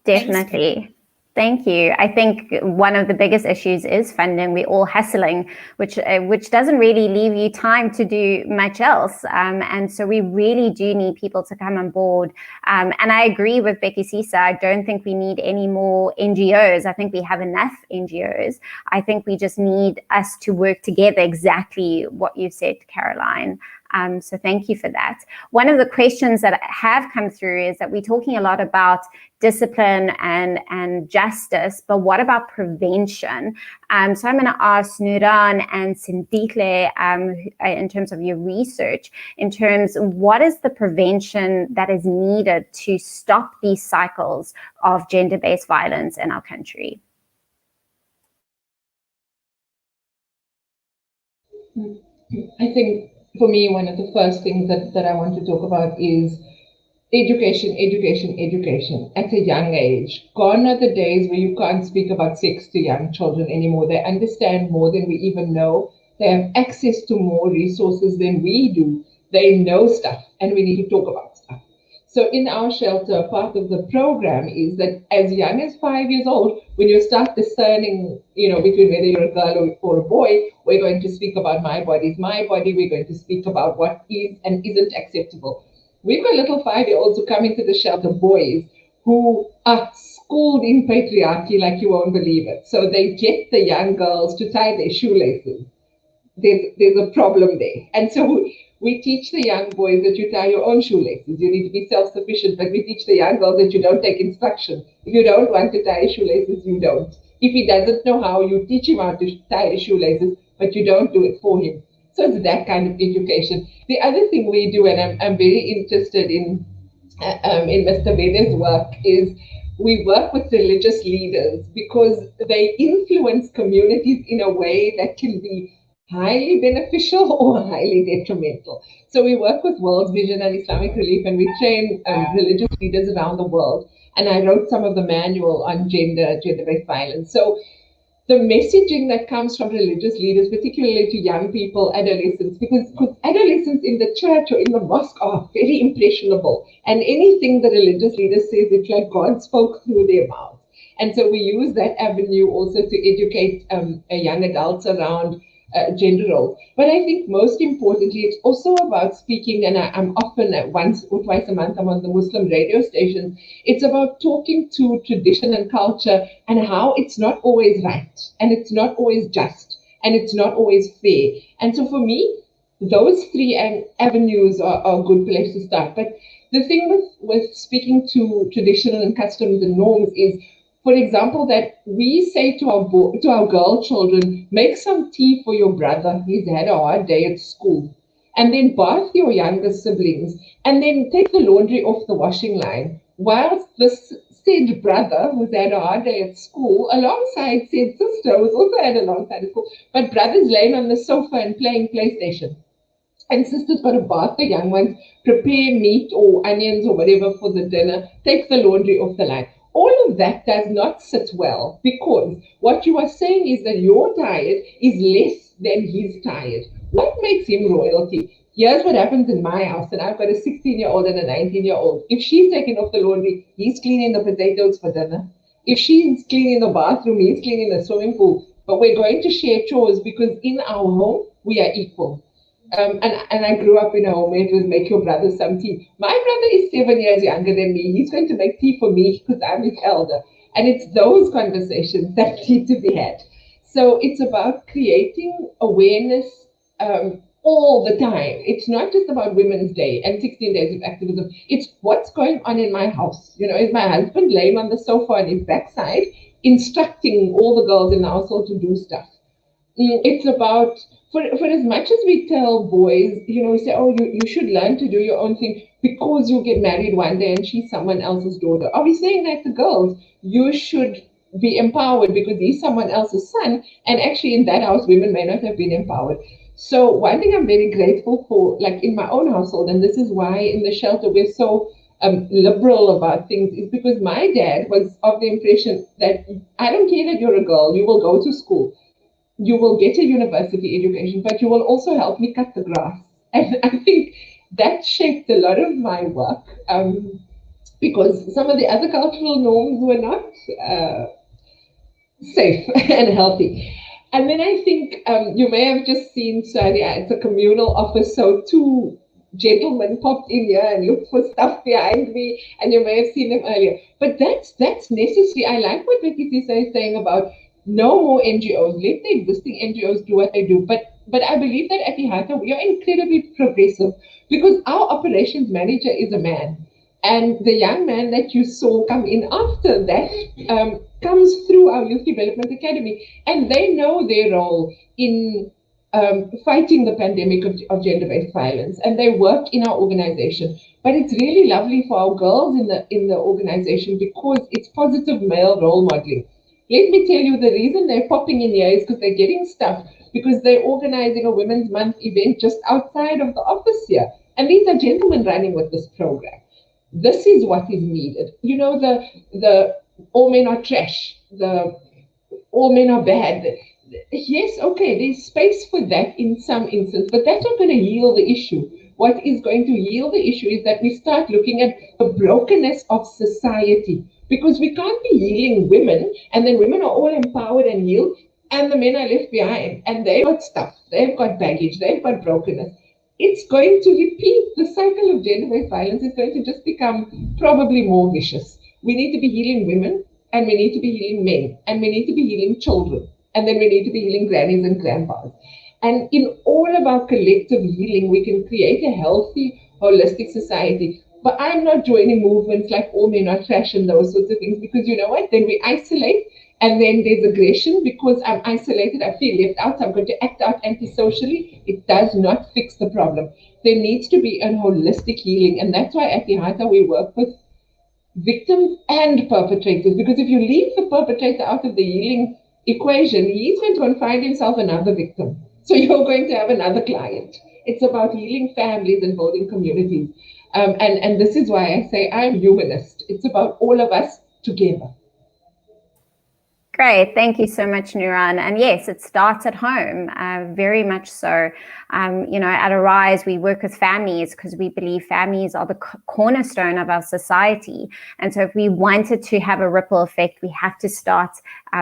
definitely. Thank you. I think one of the biggest issues is funding. We're all hustling, which doesn't really leave you time to do much else. And so we really do need people to come on board. And I agree with Becky Sisa. I don't think we need any more NGOs. I think we have enough NGOs. I think we just need us to work together, exactly what you said, Caroline. So thank you for that. One of the questions that have come through is that we're talking a lot about discipline and justice, but what about prevention? So I'm going to ask Nuran and Sindihle, in terms of your research, in terms of what is the prevention that is needed to stop these cycles of gender-based violence in our country? I think for me, one of the first things that I want to talk about is education at a young age. Gone are the days where you can't speak about sex to young children anymore. They understand more than we even know. They have access to more resources than we do. They know stuff, and we need to talk about stuff. So in our shelter, part of the program is that as young as 5 years old, when you start discerning, between whether you're a girl or a boy, we're going to speak about my body is my body. We're going to speak about what is and isn't acceptable. We've got little 5-year-olds who come into the shelter, boys, who are schooled in patriarchy like you won't believe it. So they get the young girls to tie their shoelaces. There's a problem there. And so we teach the young boys that you tie your own shoelaces. You need to be self-sufficient, but we teach the young girls that you don't take instruction. If you don't want to tie your shoelaces, you don't. If he doesn't know how, you teach him how to tie his shoelaces, but you don't do it for him. So it's that kind of education. The other thing we do, and I'm very interested in Mr. Vede's work, is we work with religious leaders because they influence communities in a way that can be highly beneficial or highly detrimental. So we work with World Vision and Islamic Relief, and we train religious leaders around the world. And I wrote some of the manual on gender-based violence. So the messaging that comes from religious leaders, particularly to young people, adolescents, because adolescents in the church or in the mosque are very impressionable. And anything the religious leader says, it's like God spoke through their mouth. And so we use that avenue also to educate young adults around gender roles. But I think most importantly, it's also about speaking, and I'm often once or twice a month, I'm on the Muslim radio stations. It's about talking to tradition and culture and how it's not always right, and it's not always just, and it's not always fair. And so for me, those three avenues are a good place to start. But the thing with speaking to traditional and customs and norms is, for example, that we say to our girl children, make some tea for your brother. He's had a hard day at school. And then bath your younger siblings. And then take the laundry off the washing line. Whilst this said brother, who's had a hard day at school, alongside said sister, who's also had a long day at school, but brother's laying on the sofa and playing PlayStation. And sister's got to bath the young ones, prepare meat or onions or whatever for the dinner, take the laundry off the line. All of that does not sit well, because what you are saying is that your tired is less than his tired. What makes him royalty? Here's what happens in my house, and I've got a 16-year-old and a 19-year-old. If she's taking off the laundry, he's cleaning the potatoes for dinner. If she's cleaning the bathroom, he's cleaning the swimming pool. But we're going to share chores because in our home, we are equal. And I grew up in a home where it was make your brother some tea. My brother is 7 years younger than me. He's going to make tea for me because I'm his elder. And it's those conversations that need to be had. So it's about creating awareness all the time. It's not just about Women's Day and 16 days of activism. It's what's going on in my house. You know, is my husband laying on the sofa on his backside, instructing all the girls in the household to do stuff? It's about, for as much as we tell boys, you know, we say, oh, you should learn to do your own thing because you'll get married one day and she's someone else's daughter. Are we saying that to girls? You should be empowered because he's someone else's son. And actually in that house, women may not have been empowered. So one thing I'm very grateful for, like in my own household, and this is why in the shelter we're so liberal about things, is because my dad was of the impression that I don't care that you're a girl, you will go to school, you will get a university education, but you will also help me cut the grass. And I think that shaped a lot of my work because some of the other cultural norms were not safe and healthy. And then I think you may have just seen, Sadia, it's a communal office, so two gentlemen popped in here and looked for stuff behind me, and you may have seen them earlier. But that's necessary. I like what Vicky Tisa is saying about no more NGOs. Let the existing NGOs do what they do. But I believe that at Ihata, we are incredibly progressive because our operations manager is a man. And the young man that you saw come in after that comes through our Youth Development Academy. And they know their role in fighting the pandemic of gender-based violence. And they work in our organization. But it's really lovely for our girls in the organization because it's positive male role modeling. Let me tell you, the reason they're popping in here is because they're getting stuff, because they're organizing a Women's Month event just outside of the office here. And these are gentlemen running with this program. This is what is needed. You know, the all men are trash, the all men are bad. Yes, okay, there's space for that in some instances, but that's not going to heal the issue. What is going to heal the issue is that we start looking at the brokenness of society, because we can't be healing women and then women are all empowered and healed and the men are left behind and they've got stuff, they've got baggage, they've got brokenness. It's going to repeat. The cycle of gender-based violence is going to just become probably more vicious. We need to be healing women, and we need to be healing men, and we need to be healing children, and then we need to be healing grannies and grandpas. And in all of our collective healing, we can create a healthy, holistic society. But I'm not joining movements like all men are trash and those sorts of things, because you know what? Then we isolate. And then there's aggression because I'm isolated, I feel left out, so I'm going to act out antisocially. It does not fix the problem. There needs to be a holistic healing. And that's why at Ihata we work with victims and perpetrators. Because if you leave the perpetrator out of the healing equation, he's going to go and find himself another victim. So you're going to have another client. It's about healing families and building communities. And this is why I say I'm humanist. It's about all of us together. Great. Thank you so much, Nuran. And yes, it starts at home, very much so. You know, at Arise, we work with families because we believe families are the cornerstone of our society. And so if we wanted to have a ripple effect, we have to start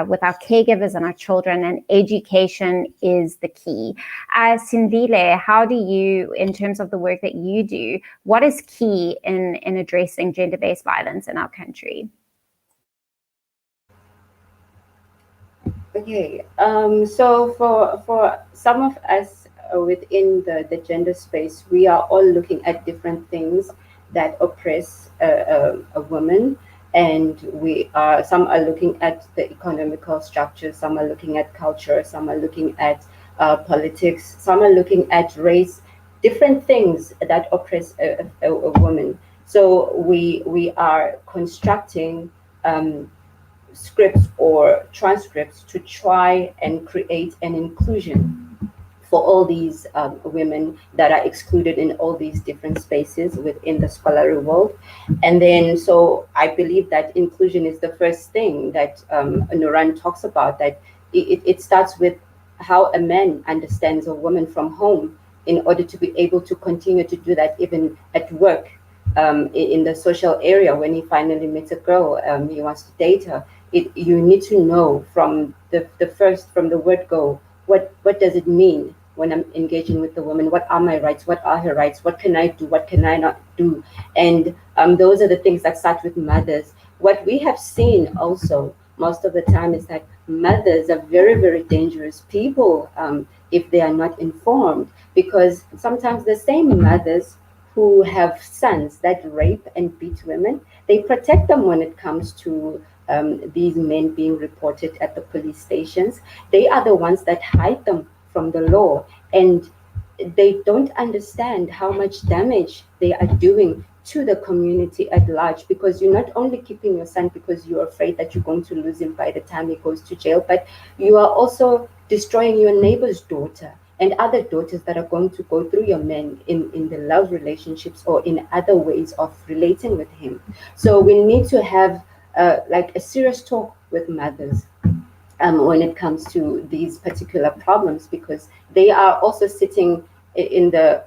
with our caregivers and our children, and education is the key. Sindile, how do you, in terms of the work that you do, what is key in addressing gender-based violence in our country? Okay, so for some of us within the gender space, we are all looking at different things that oppress a woman, and some are looking at the economical structure, some are looking at culture, some are looking at politics, some are looking at race, different things that oppress a woman. So we are constructing scripts or transcripts to try and create an inclusion for all these women that are excluded in all these different spaces within the scholarly world. And then, so I believe that inclusion is the first thing that Nuran talks about, that it starts with how a man understands a woman from home in order to be able to continue to do that even at work, in the social area. When he finally meets a girl, he wants to date her. You need to know from the word go, what does it mean when I'm engaging with the woman? What are my rights? What are her rights? What can I do? What can I not do? And those are the things that start with mothers. what we have seen also most of the time is that mothers are very, very dangerous people if they are not informed, because sometimes the same mothers who have sons that rape and beat women, they protect them when it comes to these men being reported at the police stations. They are the ones that hide them from the law, and they don't understand how much damage they are doing to the community at large, because you're not only keeping your son because you're afraid that you're going to lose him by the time he goes to jail, but you are also destroying your neighbor's daughter and other daughters that are going to go through your men in the love relationships or in other ways of relating with him. So we need to have like a serious talk with mothers when it comes to these particular problems, because they are also sitting in the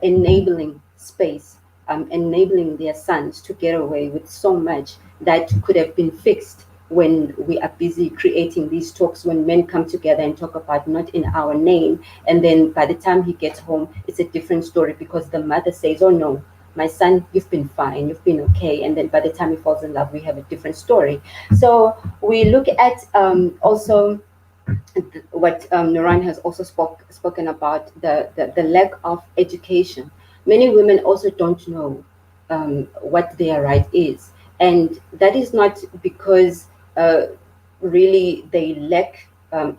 enabling space, enabling their sons to get away with so much that could have been fixed when we are busy creating these talks, when men come together and talk about not in our name, and then by the time he gets home it's a different story because the mother says, oh no, my son, you've been fine, you've been okay, and then by the time he falls in love we have a different story. So we look at also what Nuran has also spoken about, the lack of education. Many women also don't know what their right is, and that is not because really they lack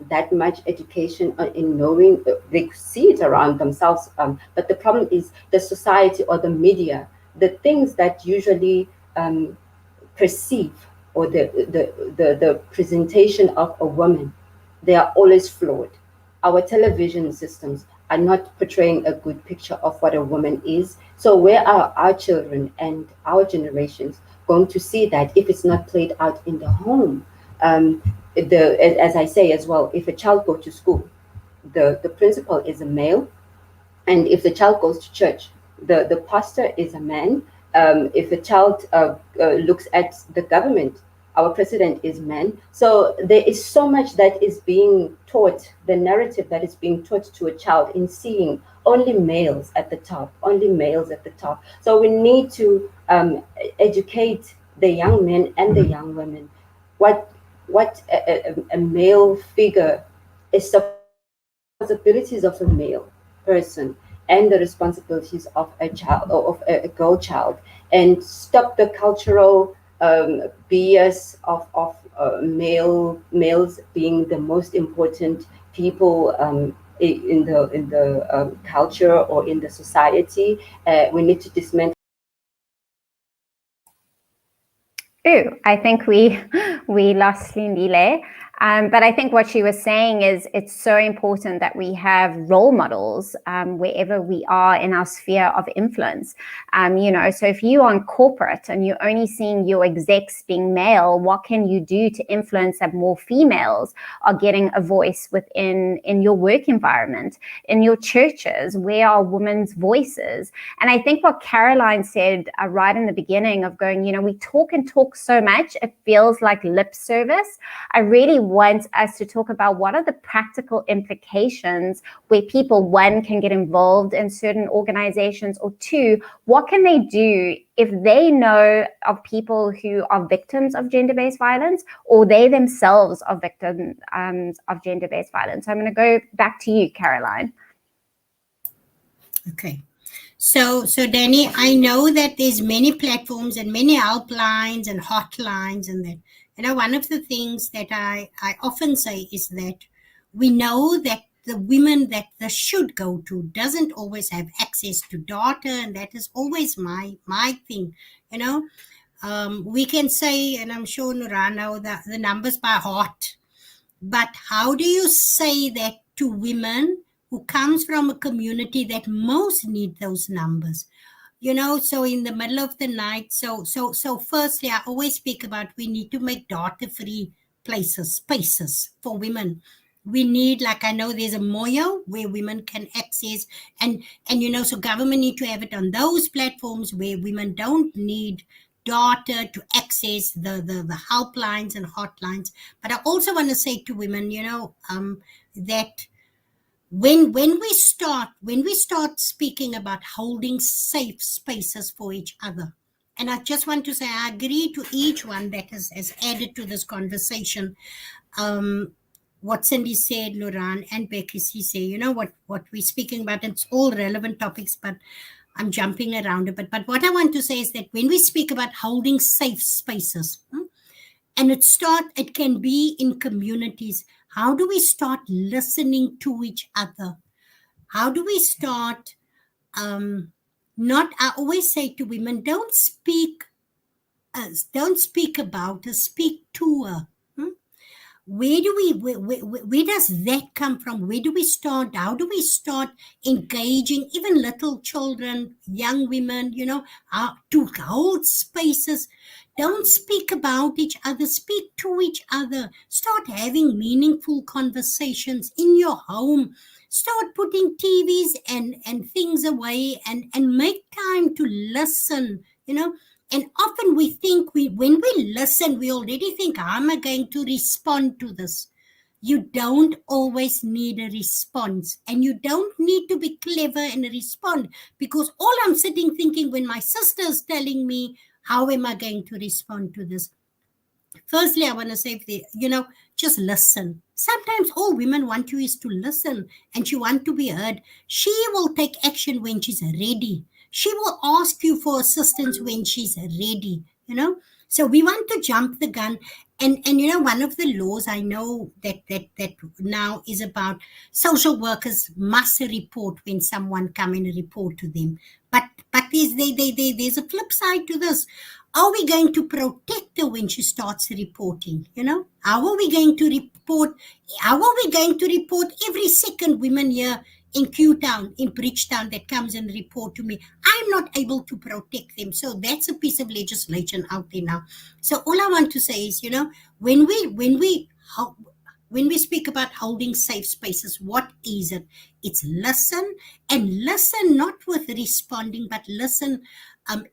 that much education in knowing. They see it around themselves, but the problem is the society or the media, the things that usually perceive, or the presentation of a woman, they are always flawed. Our television systems are not portraying a good picture of what a woman is. So where are our children and our generations going to see that if it's not played out in the home? As I say as well, if a child goes to school, the principal is a male, and if the child goes to church, the pastor is a man. If a child looks at the government, our president is man. So there is so much that is being taught, the narrative that is being taught to a child in seeing only males at the top, only males at the top. So we need to educate the young men and the young women what a male figure is supposed, responsibilities of a male person and the responsibilities of a child, or of a girl child, and stop the cultural BS of males being the most important people in the culture or in the society. We need to dismantle. Ooh, I think we lost Lindile. But I think what she was saying is it's so important that we have role models wherever we are in our sphere of influence. So if you are in corporate and you're only seeing your execs being male, what can you do to influence that more females are getting a voice in your work environment, in your churches? Where are women's voices? And I think what Caroline said right in the beginning of going, we talk and talk so much, it feels like lip service. I really want us to talk about what are the practical implications where people, one, can get involved in certain organizations, or two, what can they do if they know of people who are victims of gender-based violence, or they themselves are victims of gender-based violence. So I'm going to go back to you, Caroline. Okay. So Danny, I know that there's many platforms and many helplines and hotlines and that. One of the things that I often say is that we know that the women that the should go to doesn't always have access to data, and that is always my thing. We can say, and I'm sure Nuran know the numbers by heart, but how do you say that to women who comes from a community that most need those numbers? So in the middle of the night, so firstly, I always speak about we need to make data-free spaces for women. We need, like, I know there's a Moyo where women can access, and so government need to have it on those platforms where women don't need data to access the helplines and hotlines. But I also want to say to women, that when we start speaking about holding safe spaces for each other, And I just want to say, I agree to each one that has added to this conversation. What Cindy said, Luran, and Becky said, you know, what we're speaking about, it's all relevant topics, but I'm jumping around a bit. But what I want to say is that when we speak about holding safe spaces, and it can be in communities, how do we start listening to each other? How do we start, I always say to women, don't speak about her, speak to her. Where does that come from? Where do we start? How do we start engaging even little children, young women, you know, to hold spaces? Don't speak about each other, speak to each other. Start having meaningful conversations in your home. Start putting TVs and things away and make time to listen, you know. And often we think when we listen, we already think, how am I going to respond to this? You don't always need a response, and you don't need to be clever and respond, because all I'm sitting thinking when my sister is telling me, how am I going to respond to this? Firstly, I want to say, just listen. Sometimes all women want you is to listen, and she want to be heard. She will take action when she's ready. She will ask you for assistance when she's ready, you know. So we want to jump the gun. And you know, one of the laws I know that now is about social workers must report when someone come and report to them. But there's a flip side to this. Are we going to protect her when she starts reporting? You know, how are we going to report? How are we going to report every second women here in Q-Town, in Bridgetown that comes and report to me? I'm not able to protect them. So that's a piece of legislation out there now. So all I want to say is, you know, when we speak about holding safe spaces, what is it? It's listen, and listen not with responding, but listen.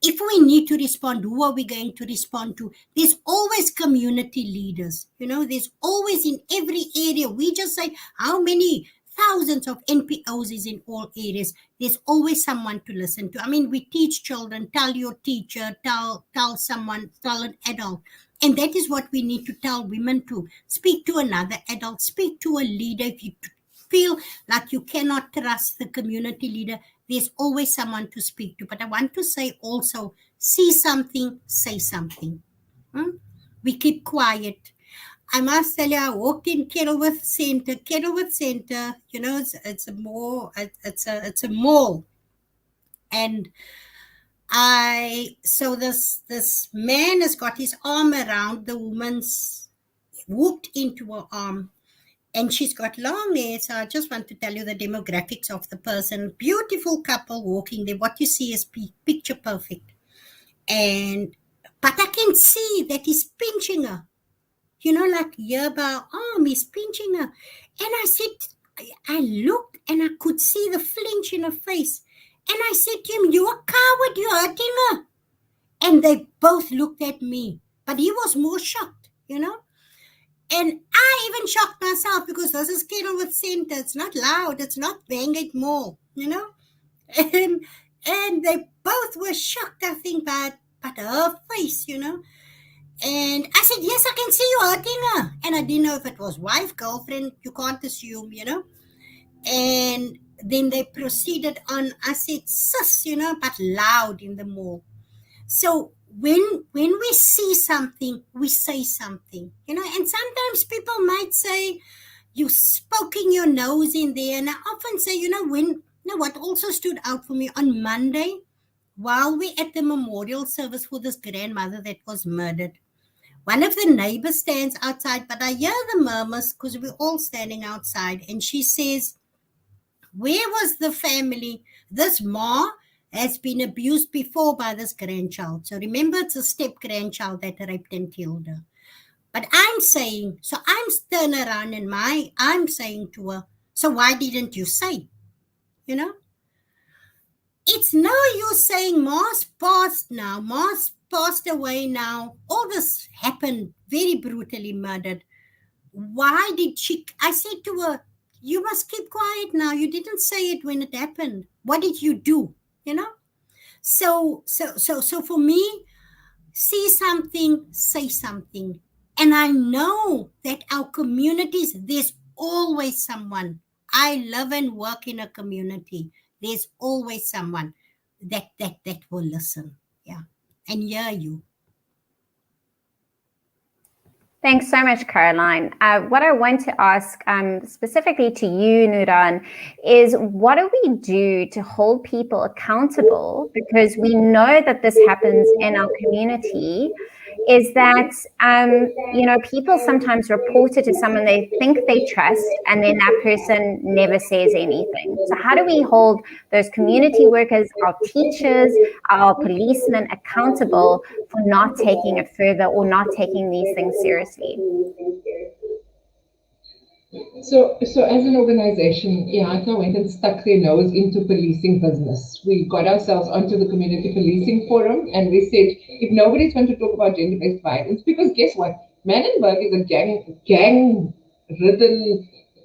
If we need to respond, who are we going to respond to? There's always community leaders. You know, there's always in every area. We just say how many thousands of NPOs is in all areas. There's always someone to listen to. I mean, we teach children, tell your teacher, tell someone, tell an adult. And that is what we need to tell women to. Speak to another adult, speak to a leader. If you feel like you cannot trust the community leader, there's always someone to speak to. But I want to say also, see something, say something. We keep quiet. I must tell you, I walked in Kenilworth Center, you know, it's a mall. And so this man has got his arm around the woman's, whooped into her arm, and she's got long hair. So I just want to tell you the demographics of the person. Beautiful couple walking there. What you see is picture perfect. But I can see that he's pinching her. You know, like here by her arm, he's pinching her. And I looked and I could see the flinch in her face. And I said to him, "You're a coward, you're hurting her." And they both looked at me. But he was more shocked, you know. And I even shocked myself, because this is Kenilworth Center. It's not loud. It's not Bangate Mall, you know. And they both were shocked, I think, but her face, you know. And I said, "Yes, I can see you hurting her." And I didn't know if it was wife, girlfriend. You can't assume, you know. And then they proceeded on. I said, "Sis," you know, but loud in the mall. So when we see something, we say something, you know. And sometimes people might say, "You poking your nose in there." And I often say, you know, what also stood out for me on Monday, while we're at the memorial service for this grandmother that was murdered, one of the neighbors stands outside, but I hear the murmurs because we're all standing outside. And she says, "Where was the family? This ma has been abused before by this grandchild." So remember, it's a step-grandchild that raped and killed her. But I'm saying, so I'm turning around and I'm saying to her, "So why didn't you say?" You know? It's no use saying Ma's passed now. Ma's passed away now. All this happened, very brutally murdered. Why did she? I said to her, "You must keep quiet now. You didn't say it when it happened. What did you do?" You know? So for me, see something, say something. And I know that our communities, there's always someone. I live and work in a community. There's always someone that will listen. Yeah. And hear you. Thanks so much, Caroline. What I want to ask specifically to you, Nuran, is what do we do to hold people accountable? Because we know that this happens in our community, is that, people sometimes report it to someone they think they trust, and then that person never says anything. So how do we hold those community workers, our teachers, our policemen accountable for not taking it further or not taking these things seriously? So as an organization, IATA went and stuck their nose into policing business. We got ourselves onto the Community Policing Forum, and we said, if nobody's going to talk about gender-based violence, because guess what? Manenberg is a gang-ridden,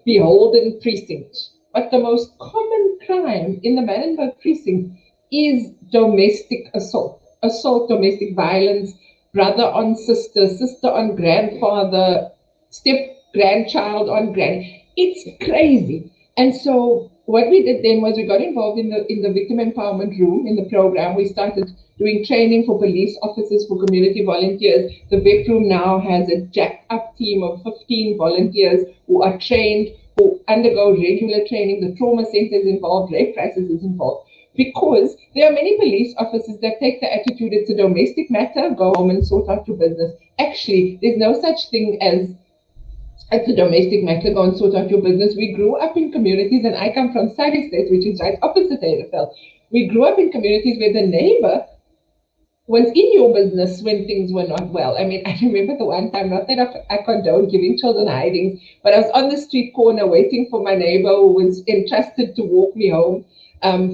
beholden precinct. But the most common crime in the Manenberg precinct is domestic assault. Assault, domestic violence, brother on sister, sister on grandfather, step-grandchild on granny. It's crazy. And so what we did then was we got involved in the victim empowerment room in the program. We started doing training for police officers, for community volunteers. The VEP room now has a jacked-up team of 15 volunteers who are trained, who undergo regular training. The trauma center is involved, rape crisis is involved. Because there are many police officers that take the attitude, it's a domestic matter, go home and sort out your business. Actually, there's no such thing as it's a domestic matter, go and sort out your business. We grew up in communities, and I come from Sagi State, which is right opposite Hedefeld. We grew up in communities where the neighbor was in your business when things were not well. I mean, I remember the one time, not that I condone giving children hidings, but I was on the street corner waiting for my neighbor who was entrusted to walk me home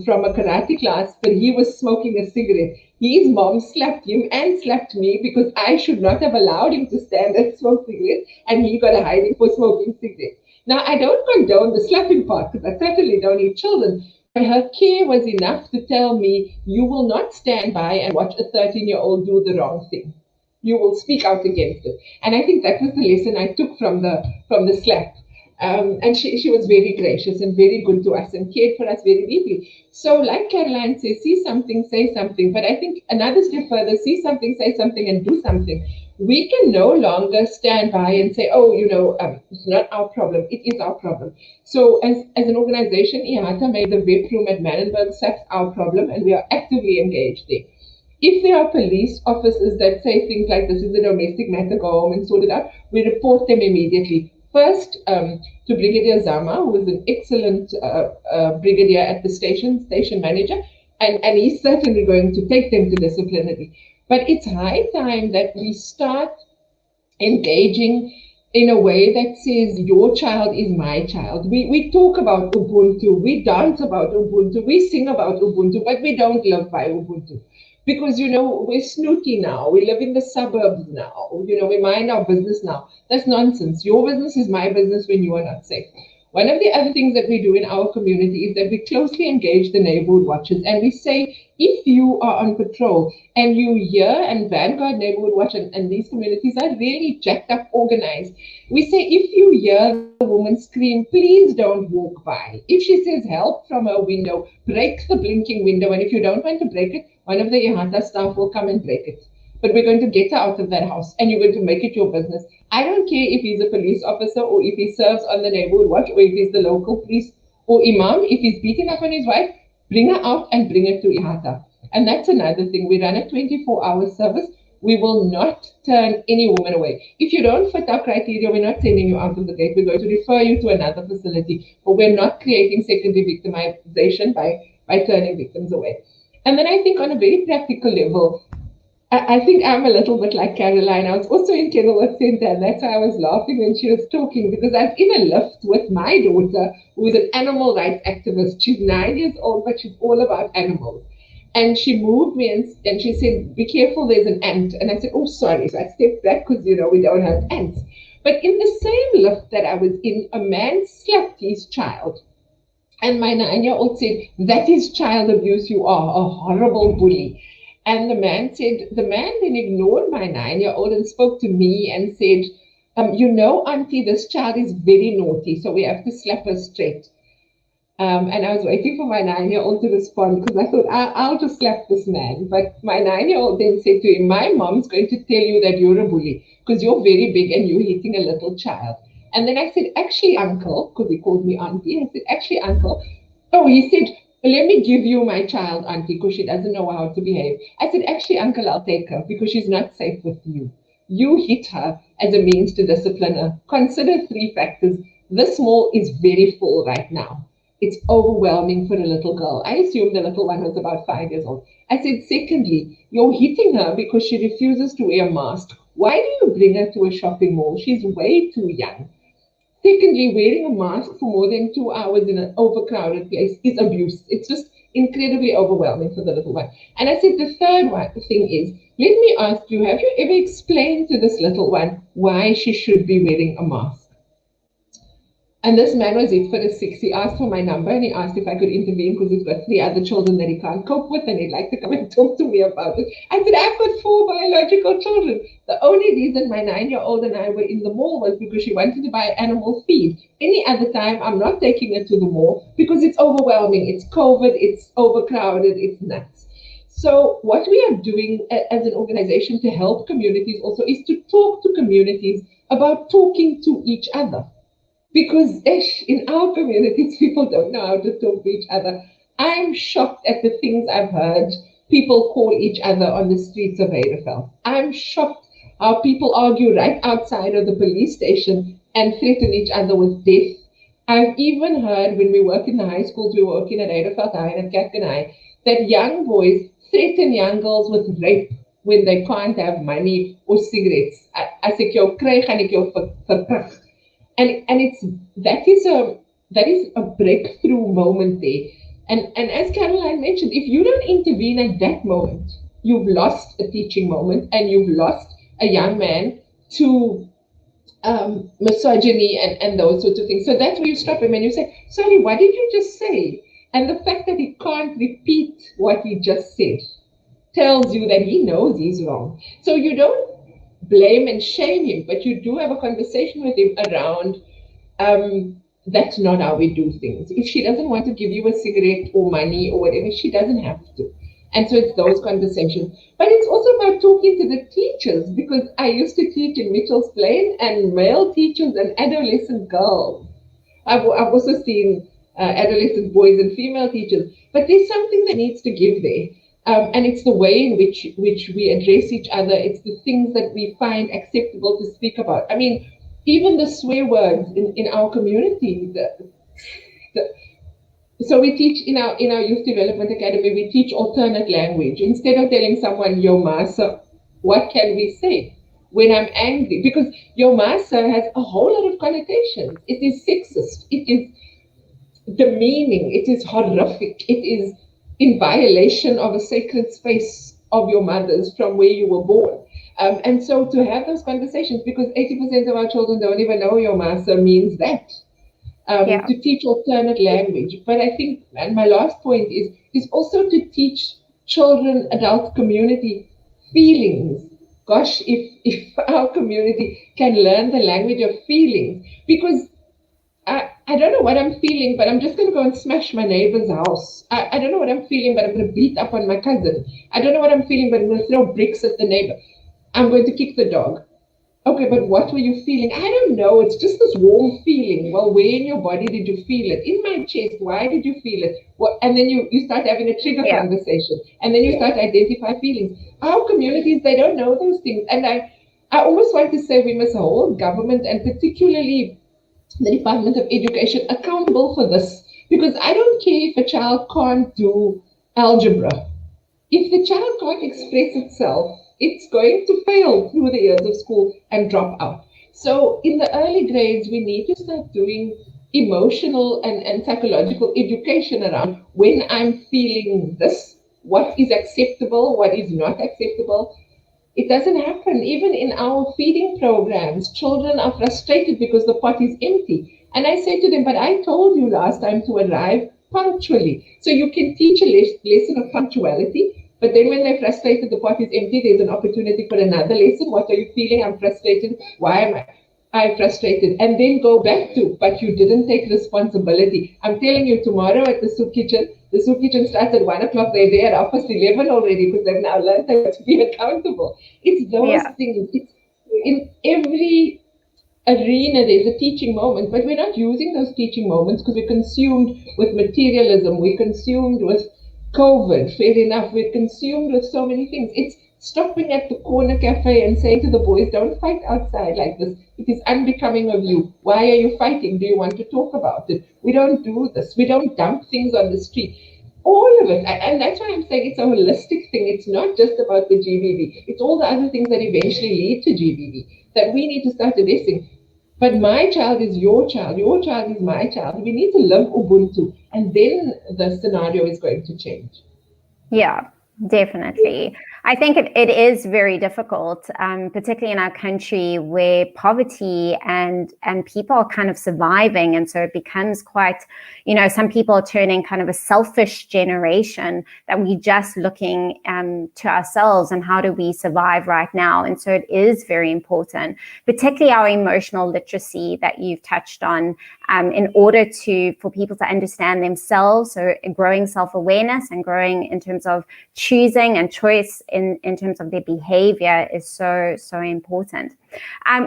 from a karate class, but he was smoking a cigarette. His mom slapped him and slapped me because I should not have allowed him to stand and smoke cigarettes, and he got a hiding for smoking cigarettes. Now, I don't condone the slapping part because I certainly don't need children, but her care was enough to tell me, you will not stand by and watch a 13-year-old do the wrong thing. You will speak out against it. And I think that was the lesson I took from the slap. And she was very gracious and very good to us and cared for us very deeply. So like Caroline says, see something, say something. But I think another step further, see something, say something, and do something. We can no longer stand by and say, oh, it's not our problem. It is our problem. So as an organization, IATA made the VEP room at Manenberg such our problem, and we are actively engaged there. If there are police officers that say things like, this is a domestic matter, go home and sort it out, we report them immediately. First, to Brigadier Zama, who is an excellent brigadier at the station manager, and he's certainly going to take them to disciplinary. But it's high time that we start engaging in a way that says, your child is my child. We talk about Ubuntu, we dance about Ubuntu, we sing about Ubuntu, but we don't live by Ubuntu. Because, we're snooty now. We live in the suburbs now. We mind our business now. That's nonsense. Your business is my business when you are not safe. One of the other things that we do in our community is that we closely engage the neighborhood watchers, and we say, if you are on patrol and you hear, and Vanguard Neighborhood Watch and these communities are really jacked up, organized. We say, if you hear the woman scream, please don't walk by. If she says help from her window, break the blinking window. And if you don't want to break it, one of the IATA staff will come and break it. But we're going to get her out of that house, and you're going to make it your business. I don't care if he's a police officer or if he serves on the neighborhood watch or if he's the local police or imam. If he's beating up on his wife, bring her out and bring her to IATA. And that's another thing. We run a 24-hour service. We will not turn any woman away. If you don't fit our criteria, we're not sending you out of the gate. We're going to refer you to another facility. But we're not creating secondary victimization by turning victims away. And then I think on a very practical level, I think I'm a little bit like Caroline. I was also in Kenilworth Center, and that's why I was laughing when she was talking, because I was in a lift with my daughter, who is an animal rights activist. She's 9 years old, but she's all about animals. And she moved me and she said, be careful, there's an ant. And I said, oh, sorry. So I stepped back because, we don't have ants. But in the same lift that I was in, a man slapped his child. And my 9-year-old said, that is child abuse. You are a horrible bully. And the man then ignored my 9-year-old and spoke to me and said, auntie, this child is very naughty, so we have to slap her straight. And I was waiting for my 9-year-old to respond because I thought, I'll just slap this man. But my 9-year-old then said to him, my mom's going to tell you that you're a bully because you're very big and you're hitting a little child. And then I said, actually, uncle, because he called me auntie. I said, actually, uncle. Oh, he said, let me give you my child, auntie, because she doesn't know how to behave. I said, actually, uncle, I'll take her because she's not safe with you. You hit her as a means to discipline her. Consider 3 factors. This mall is very full right now. It's overwhelming for a little girl. I assume the little one was about 5 years old. I said, secondly, you're hitting her because she refuses to wear a mask. Why do you bring her to a shopping mall? She's way too young. Secondly, wearing a mask for more than 2 hours in an overcrowded place is abuse. It's just incredibly overwhelming for the little one. And I said, the third thing is, let me ask you, have you ever explained to this little one why she should be wearing a mask? And this man was it for a 6. He asked for my number and he asked if I could intervene because he's got 3 other children that he can't cope with and he'd like to come and talk to me about it. I said, I've got 4 biological children. The only reason my 9-year-old and I were in the mall was because she wanted to buy animal feed. Any other time, I'm not taking her to the mall because it's overwhelming. It's COVID, it's overcrowded, it's nuts. So what we are doing as an organization to help communities also is to talk to communities about talking to each other. Because in our communities, people don't know how to talk to each other. I'm shocked at the things I've heard people call each other on the streets of Heidelberg. I'm shocked how people argue right outside of the police station and threaten each other with death. I've even heard when we work in the high schools, we were working at Heidelberg High and at Kerkenai, that young boys threaten young girls with rape when they can't have money or cigarettes. As ek jou kry, gaan ek jou verkrag. And that is a breakthrough moment there. And as Caroline mentioned, if you don't intervene at that moment, you've lost a teaching moment and you've lost a young man to misogyny and those sorts of things. So that's where you stop him and you say, sorry, what did you just say? And the fact that he can't repeat what he just said tells you that he knows he's wrong. So you don't blame and shame him, but you do have a conversation with him around that's not how we do things. If she doesn't want to give you a cigarette or money or whatever, she doesn't have to. And so it's those conversations. But it's also about talking to the teachers, because I used to teach in Mitchell's Plain, and male teachers and adolescent girls. I've also seen adolescent boys and female teachers, but there's something that needs to give there. And it's the way in which we address each other. It's the things that we find acceptable to speak about. I mean, even the swear words in our community. So we teach in our Youth Development Academy, we teach alternate language. Instead of telling someone, yo masa, what can we say when I'm angry? Because yo masa has a whole lot of connotations. It is sexist. It is demeaning. It is horrific. It is in violation of a sacred space of your mothers from where you were born. And so to have those conversations, because 80% of our children don't even know your masa means that. To teach alternate language. But I think, and my last point is also to teach children, adult community, feelings. Gosh, if our community can learn the language of feelings, because I don't know what I'm feeling, but I'm just going to go and smash my neighbor's house. I don't know what I'm feeling, but I'm going to beat up on my cousin. I don't know what I'm feeling, but I'm going to throw bricks at the neighbor. I'm going to kick the dog. Okay, but what were you feeling? I don't know. It's just this warm feeling. Well, where in your body did you feel it? In my chest. Why did you feel it? And then you start having a trigger conversation. And then you start identify feelings. Our communities, they don't know those things. And I almost want to say we must hold government and particularly the Department of Education accountable for this. Because I don't care if a child can't do algebra. If the child can't express itself, it's going to fail through the years of school and drop out. So in the early grades, we need to start doing emotional and psychological education around when I'm feeling this, what is acceptable, what is not acceptable. It doesn't happen. Even in our feeding programs, children are frustrated because the pot is empty. And I say to them, but I told you last time to arrive punctually. So you can teach a lesson of punctuality, But then when they're frustrated, the pot is empty, there's an opportunity for another lesson. What are you feeling? I'm frustrated. Why am I frustrated? And then go back to, but you didn't take responsibility. I'm telling you, tomorrow at the soup kitchen starts at 1 o'clock. They're there at 11 already because they've now learned to be accountable. It's those things. It's in every arena, there's a teaching moment, but we're not using those teaching moments because we're consumed with materialism. We're consumed with COVID, fair enough. We're consumed with so many things. It's stopping at the corner cafe and saying to the boys, don't fight outside like this. It is unbecoming of you. Why are you fighting? Do you want to talk about it? We don't do this. We don't dump things on the street. All of it. And that's why I'm saying it's a holistic thing. It's not just about the GBV. It's all the other things that eventually lead to GBV that we need to start addressing. But my child is your child is my child. We need to live Ubuntu, and then the scenario is going to change. Yeah, definitely. I think it is very difficult, particularly in our country where poverty and people are kind of surviving. And so it becomes quite, some people are turning kind of a selfish generation that we just looking to ourselves and how do we survive right now. And so it is very important, particularly our emotional literacy that you've touched on, in order for people to understand themselves. So growing self-awareness and growing in terms of choosing and choice in terms of their behavior is so important.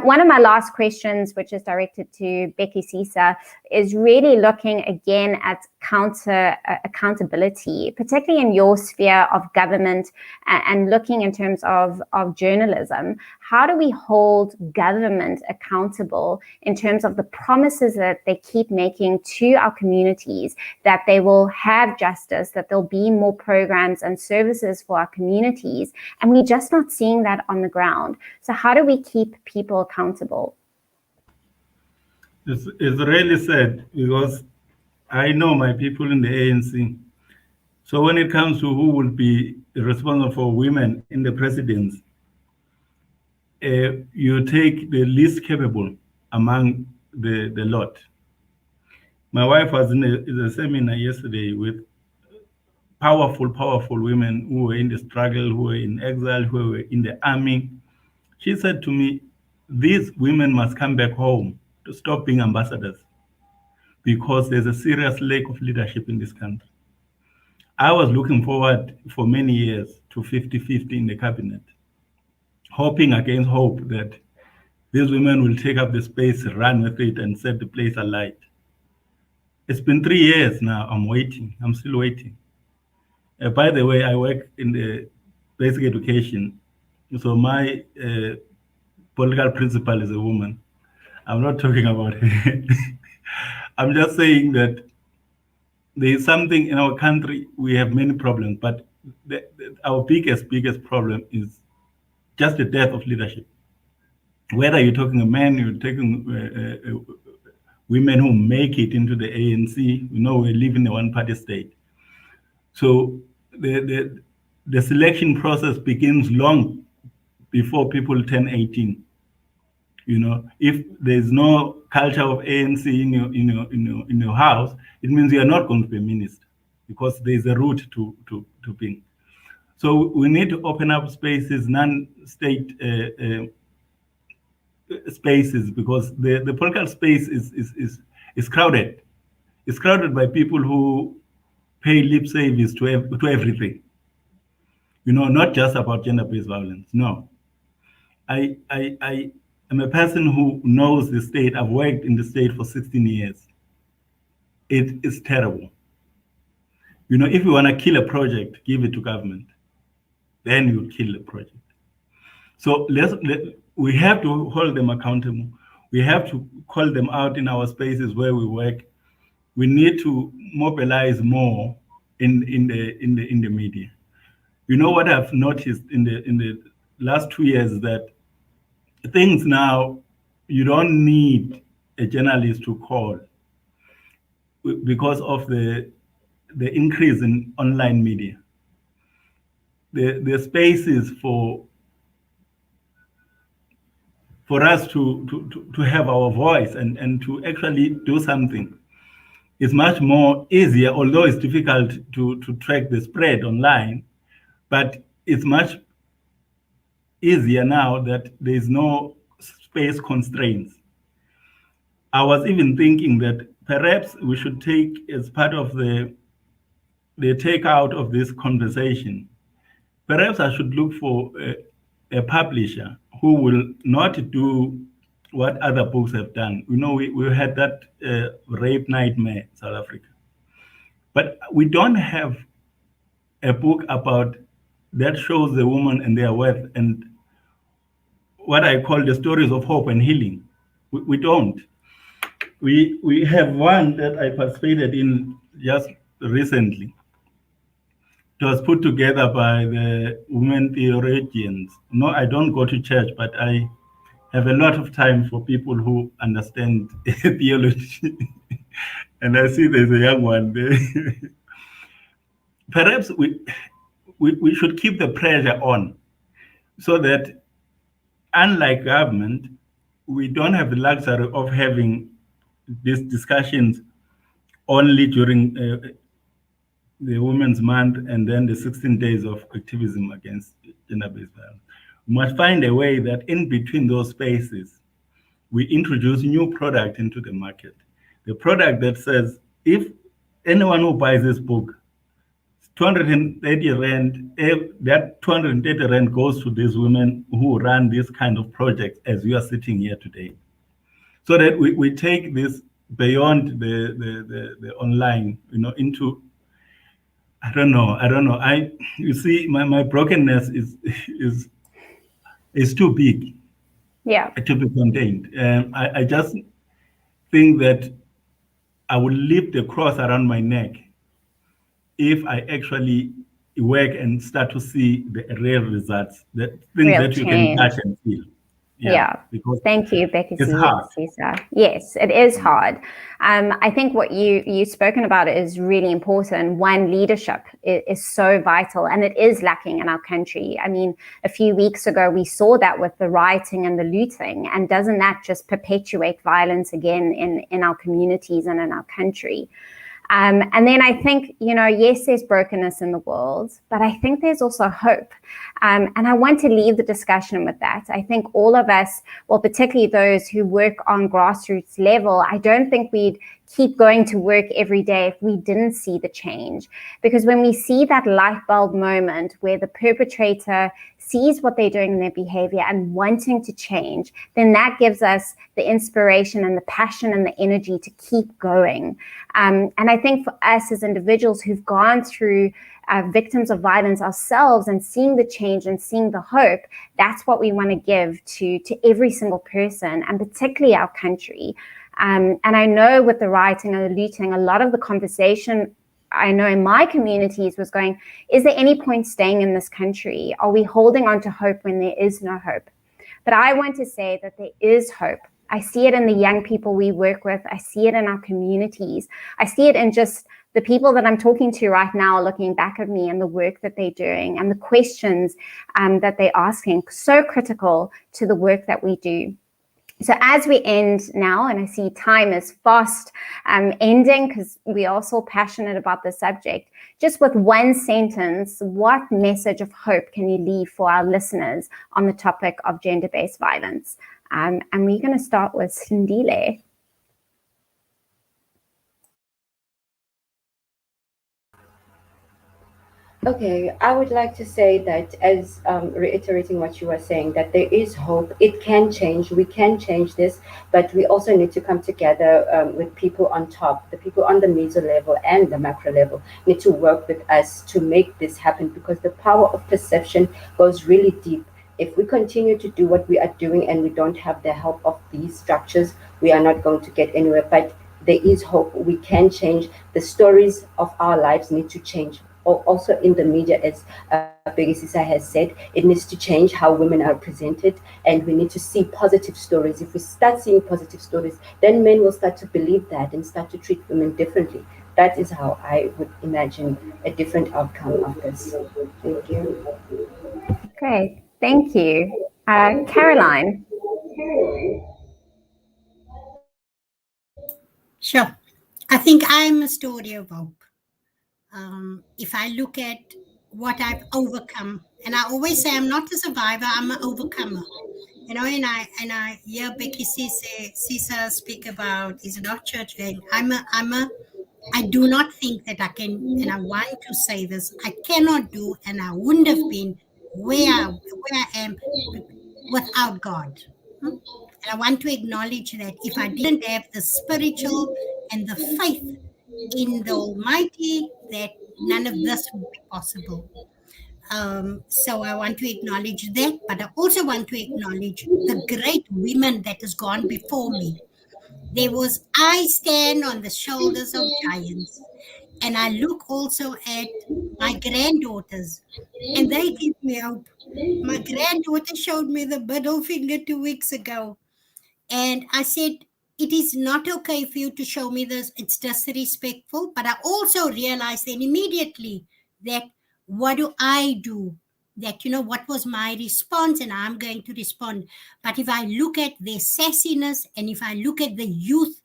One of my last questions, which is directed to Becky Sisa, is really looking again at accountability, particularly in your sphere of government and looking in terms of journalism. How do we hold government accountable in terms of the promises that they keep making to our communities, that they will have justice, that there'll be more programs and services for our communities, and we're just not seeing that on the ground? So how do we keep people accountable? It's really sad because I know my people in the ANC. So when it comes to who will be responsible for women in the presidency, you take the least capable among the lot. My wife was in a seminar yesterday with powerful women who were in the struggle, who were in exile, who were in the army. She said to me, these women must come back home to stop being ambassadors because there's a serious lack of leadership in this country. I was looking forward for many years to 50-50 in the cabinet, hoping against hope that these women will take up the space, run with it, and set the place alight. It's been 3 years now. I'm waiting. I'm still waiting. By the way, I work in the basic education. So my political principal is a woman. I'm not talking about her. I'm just saying that there is something in our country. We have many problems, but our biggest problem is just the death of leadership. Whether you're talking a man, you're taking women who make it into the ANC, we live in a one-party state. So the selection process begins long before people turn 18. If there's no culture of ANC in your house, it means you are not going to be a minister because there's a route to being. So we need to open up spaces, non-state spaces, because the political space is crowded. It's crowded by people who pay lip service to everything. Not just about gender-based violence. No, I am a person who knows the state. I've worked in the state for 16 years. It is terrible. If you want to kill a project, give it to government. Then you kill the project. So we have to hold them accountable. We have to call them out in our spaces where we work. We need to mobilize more in the media. What I've noticed in the last 2 years that things now, you don't need a journalist to call because of the increase in online media. The spaces for us to have our voice and to actually do something is much more easier, although it's difficult to track the spread online. But it's much easier now that there's no space constraints. I was even thinking that perhaps we should take, as part of the takeout of this conversation, perhaps I should look for a publisher who will not do what other books have done. You know, we had that rape nightmare in South Africa. But we don't have a book about that shows the woman and their worth and what I call the stories of hope and healing. We don't. We have one that I participated in just recently. It was put together by the women theologians. No, I don't go to church, but I have a lot of time for people who understand theology. And I see there's a young one there. Perhaps we should keep the pressure on so that, unlike government, we don't have the luxury of having these discussions only during the Women's Month and then the 16 days of activism against gender-based violence. We must find a way that in between those spaces, we introduce new product into the market. The product that says, if anyone who buys this book, 230 rand, that 230 rand goes to these women who run this kind of project as we are sitting here today. So that we take this beyond the online, you know, into, I don't know. You see, my brokenness is too big, to be contained. I just think that I would lift the cross around my neck if I actually work and start to see the real results, the things Real that you change. can touch and feel. Because Thank you, Becky. it's hard. Yes, it is hard. I think what you've spoken about is really important. One, leadership is so vital, and it is lacking in our country. I mean, a few weeks ago, we saw that with the rioting and the looting, and doesn't that just perpetuate violence again in our communities and in our country? And then I think, you know, yes, there's brokenness in the world, but I think there's also hope. And I want to leave the discussion with that. I think all of us, well, particularly those who work on grassroots level, I don't think we'd keep going to work every day if we didn't see the change. Because when we see that light bulb moment where the perpetrator sees what they're doing in their behavior and wanting to change, then that gives us the inspiration and the passion and the energy to keep going. And I think for us as individuals who've gone through victims of violence ourselves and seeing the change and seeing the hope, that's what we want to give to every single person, and particularly our country. And I know with the rioting and the looting, a lot of the conversation I know in my communities was going, is there any point staying in this country? Are we holding on to hope when there is no hope? But I want to say that there is hope. I see it in the young people we work with. I see it in our communities. I see it in just the people that I'm talking to right now, looking back at me and the work that they're doing and the questions that they're asking, so critical to the work that we do. So as we end now, and I see time is fast ending because we are so passionate about the subject, just with one sentence, what message of hope can you leave for our listeners on the topic of gender-based violence? And we're going to start with Sindile. Okay, I would like to say that, as reiterating what you were saying, that there is hope. It can change. We can change this, but we also need to come together with people on top, the people on the meso level and the macro level need to work with us to make this happen, because the power of perception goes really deep. If we continue to do what we are doing and we don't have the help of these structures, we are not going to get anywhere. But there is hope. We can change. The stories of our lives need to change. Also in the media, as Begisisa has said, it needs to change how women are presented, and we need to see positive stories. If we start seeing positive stories, then men will start to believe that and start to treat women differently. That is how I would imagine a different outcome of this. Thank you. Great, thank you. Caroline. Sure. I think I'm a story of hope. If I look at what I've overcome. And I always say I'm not a survivor, I'm an overcomer. You know, and I hear Becky Cisa speak about is not church going. I do not think that I can, and I want to say this, I cannot do, and I wouldn't have been where I am without God. And I want to acknowledge that if I didn't have the spiritual and the faith in the Almighty, that none of this would be possible. So I want to acknowledge that, but I also want to acknowledge the great women that has gone before me. I stand on the shoulders of giants, and I look also at my granddaughters, and they give me hope. My granddaughter showed me the middle finger 2 weeks ago, and I said, it is not okay for you to show me this. It's disrespectful. But I also realized then immediately that what do I do? That, what was my response? And I'm going to respond. But if I look at their sassiness, and if I look at the youth,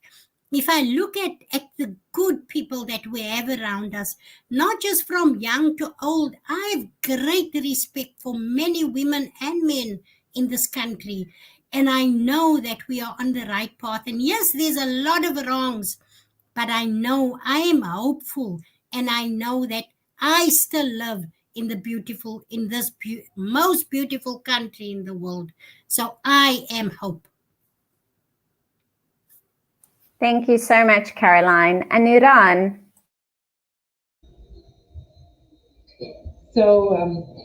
if I look at the good people that we have around us, not just from young to old, I have great respect for many women and men in this country. And I know that we are on the right path. And yes, there's a lot of wrongs, but I know I am hopeful. And I know that I still live in this most beautiful country in the world. So I am hope. Thank you so much, Caroline. And Nuran? So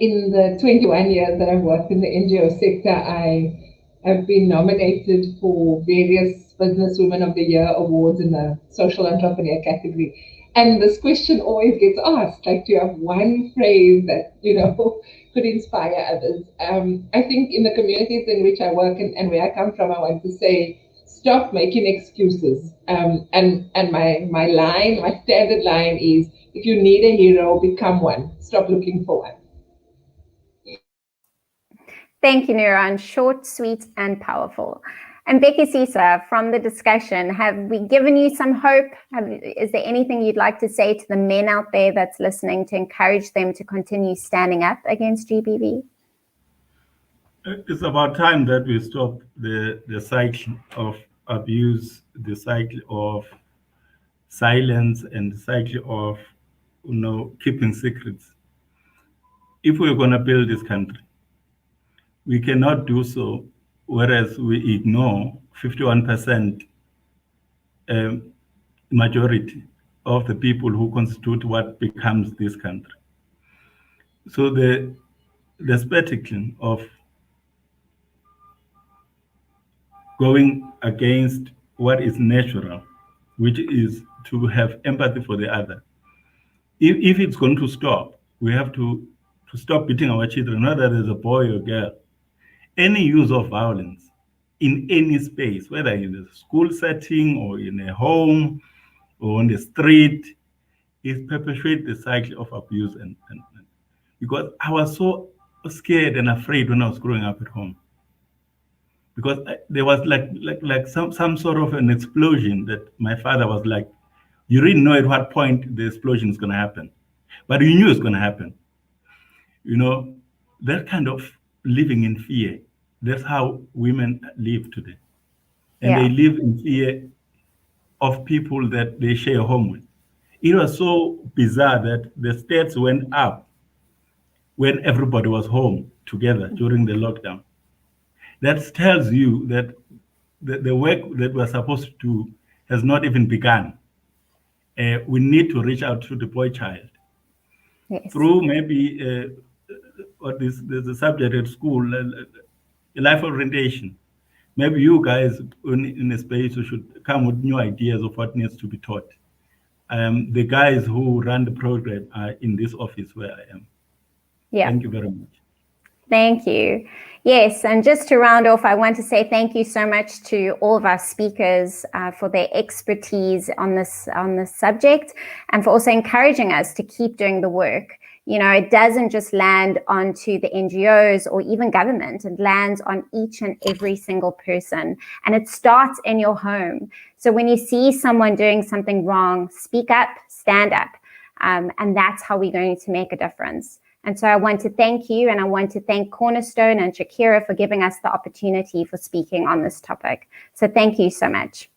in the 21 years that I've worked in the NGO sector, I have been nominated for various Business Women of the Year awards in the social entrepreneur category. And this question always gets asked, like, do you have one phrase that, could inspire others? I think in the communities in which I work and where I come from, I want to say, stop making excuses. And my standard line is, if you need a hero, become one. Stop looking for one. Thank you, Nuran. Short, sweet, and powerful. And Becky Cisa, from the discussion, have we given you some hope? Is there anything you'd like to say to the men out there that's listening to encourage them to continue standing up against GBV? It's about time that we stop the cycle of abuse, the cycle of silence, and the cycle of keeping secrets. If we're going to build this country, we cannot do so whereas we ignore 51% majority of the people who constitute what becomes this country. So the spectacle of going against what is natural, which is to have empathy for the other. If it's going to stop, we have to stop beating our children, whether there's a boy or girl. Any use of violence in any space, whether in a school setting or in a home or on the street, is perpetuate the cycle of abuse. And because I was so scared and afraid when I was growing up at home, because there was like some sort of an explosion that my father was like, you really know at what point the explosion is going to happen, but you knew it's going to happen. That kind of living in fear, that's how women live today. And They live in fear of people that they share a home with. It was so bizarre that the stats went up when everybody was home together during the lockdown. That tells you that the work that we're supposed to do has not even begun. We need to reach out to the boy child through maybe there's a subject at school, life orientation. Maybe you guys in a space who should come with new ideas of what needs to be taught. The guys who run the program are in this office where I am. Thank you very much. Thank you. Yes, and just to round off, I want to say thank you so much to all of our speakers for their expertise on this subject, and for also encouraging us to keep doing the work. It doesn't just land onto the NGOs or even government. It lands on each and every single person, and it starts in your home. So when you see someone doing something wrong, speak up, stand up, and that's how we're going to make a difference. And so I want to thank you, and I want to thank Cornerstone and Shakira for giving us the opportunity for speaking on this topic. So thank you so much.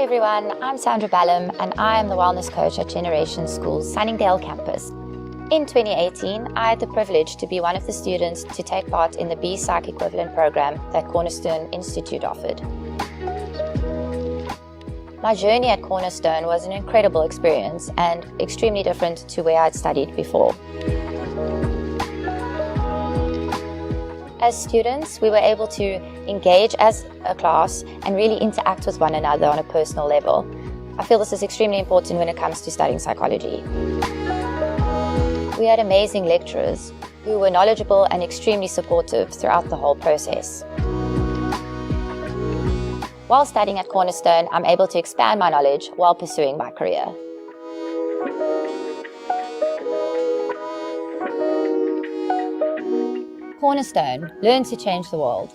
Hi everyone, I'm Sandra Ballum and I am the Wellness Coach at Generation School's Sunningdale campus. In 2018, I had the privilege to be one of the students to take part in the B-Psych equivalent program that Cornerstone Institute offered. My journey at Cornerstone was an incredible experience and extremely different to where I'd studied before. As students, we were able to engage as a class and really interact with one another on a personal level. I feel this is extremely important when it comes to studying psychology. We had amazing lecturers who were knowledgeable and extremely supportive throughout the whole process. While studying at Cornerstone, I'm able to expand my knowledge while pursuing my career. Cornerstone, learn to change the world.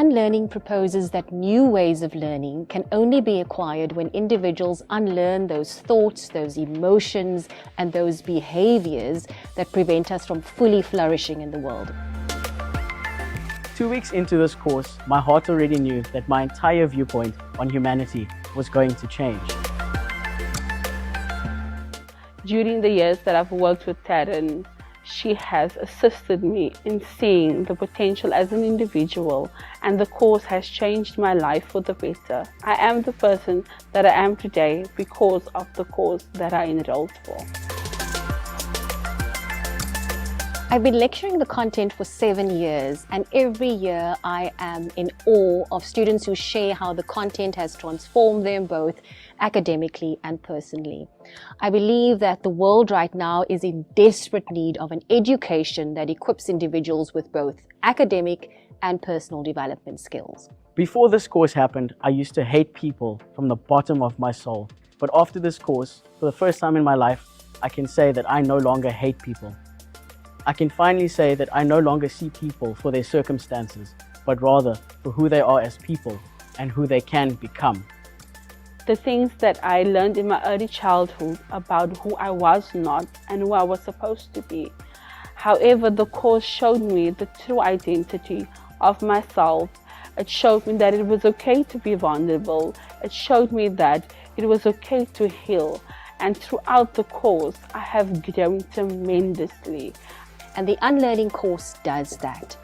Unlearning proposes that new ways of learning can only be acquired when individuals unlearn those thoughts, those emotions, and those behaviors that prevent us from fully flourishing in the world. 2 weeks into this course, my heart already knew that my entire viewpoint on humanity was going to change. During the years that I've worked with Taryn, she has assisted me in seeing the potential as an individual, and the course has changed my life for the better. I am the person that I am today because of the course that I enrolled for. I've been lecturing the content for 7 years, and every year I am in awe of students who share how the content has transformed them both academically and personally. I believe that the world right now is in desperate need of an education that equips individuals with both academic and personal development skills. Before this course happened, I used to hate people from the bottom of my soul. But after this course, for the first time in my life, I can say that I no longer hate people. I can finally say that I no longer see people for their circumstances, but rather for who they are as people and who they can become. The things that I learned in my early childhood about who I was not and who I was supposed to be. However, the course showed me the true identity of myself. It showed me that it was okay to be vulnerable. It showed me that it was okay to heal. And throughout the course, I have grown tremendously. And the unlearning course does that.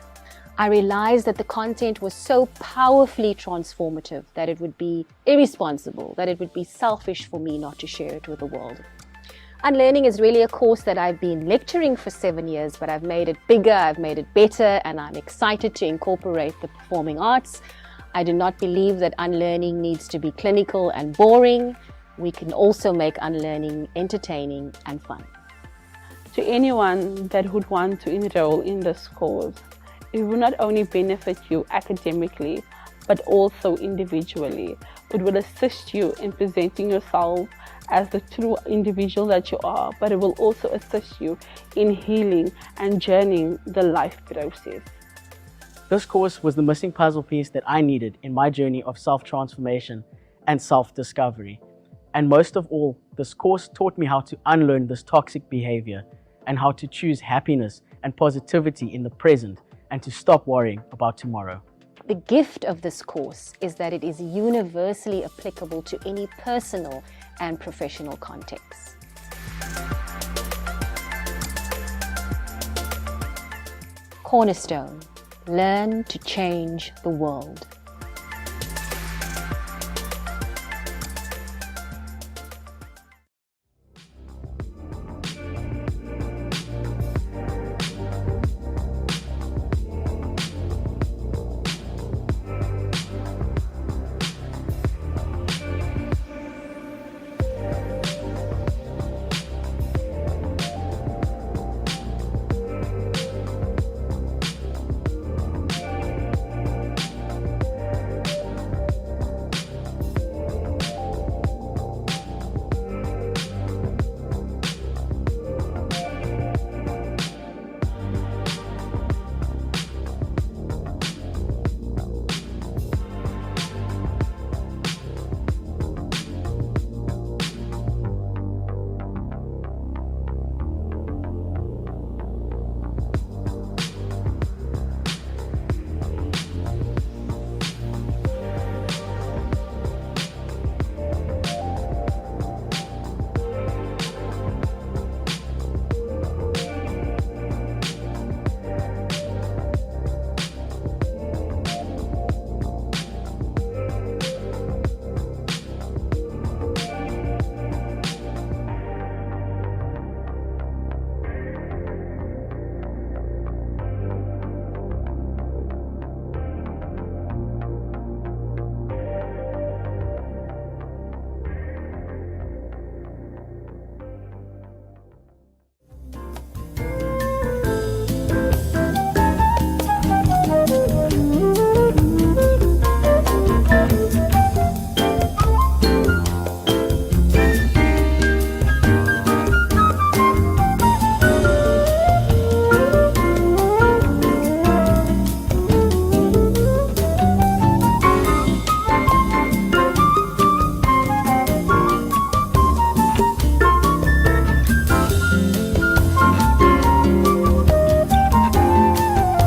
I realized that the content was so powerfully transformative that it would be irresponsible, that it would be selfish for me not to share it with the world. Unlearning is really a course that I've been lecturing for 7 years, but I've made it bigger, I've made it better, and I'm excited to incorporate the performing arts. I do not believe that unlearning needs to be clinical and boring. We can also make unlearning entertaining and fun. To anyone that would want to enroll in this course, it will not only benefit you academically, but also individually. It will assist you in presenting yourself as the true individual that you are, but it will also assist you in healing and journeying the life process. This course was the missing puzzle piece that I needed in my journey of self-transformation and self-discovery. And most of all, this course taught me how to unlearn this toxic behavior and how to choose happiness and positivity in the present and to stop worrying about tomorrow. The gift of this course is that it is universally applicable to any personal and professional contexts. Cornerstone, learn to change the world.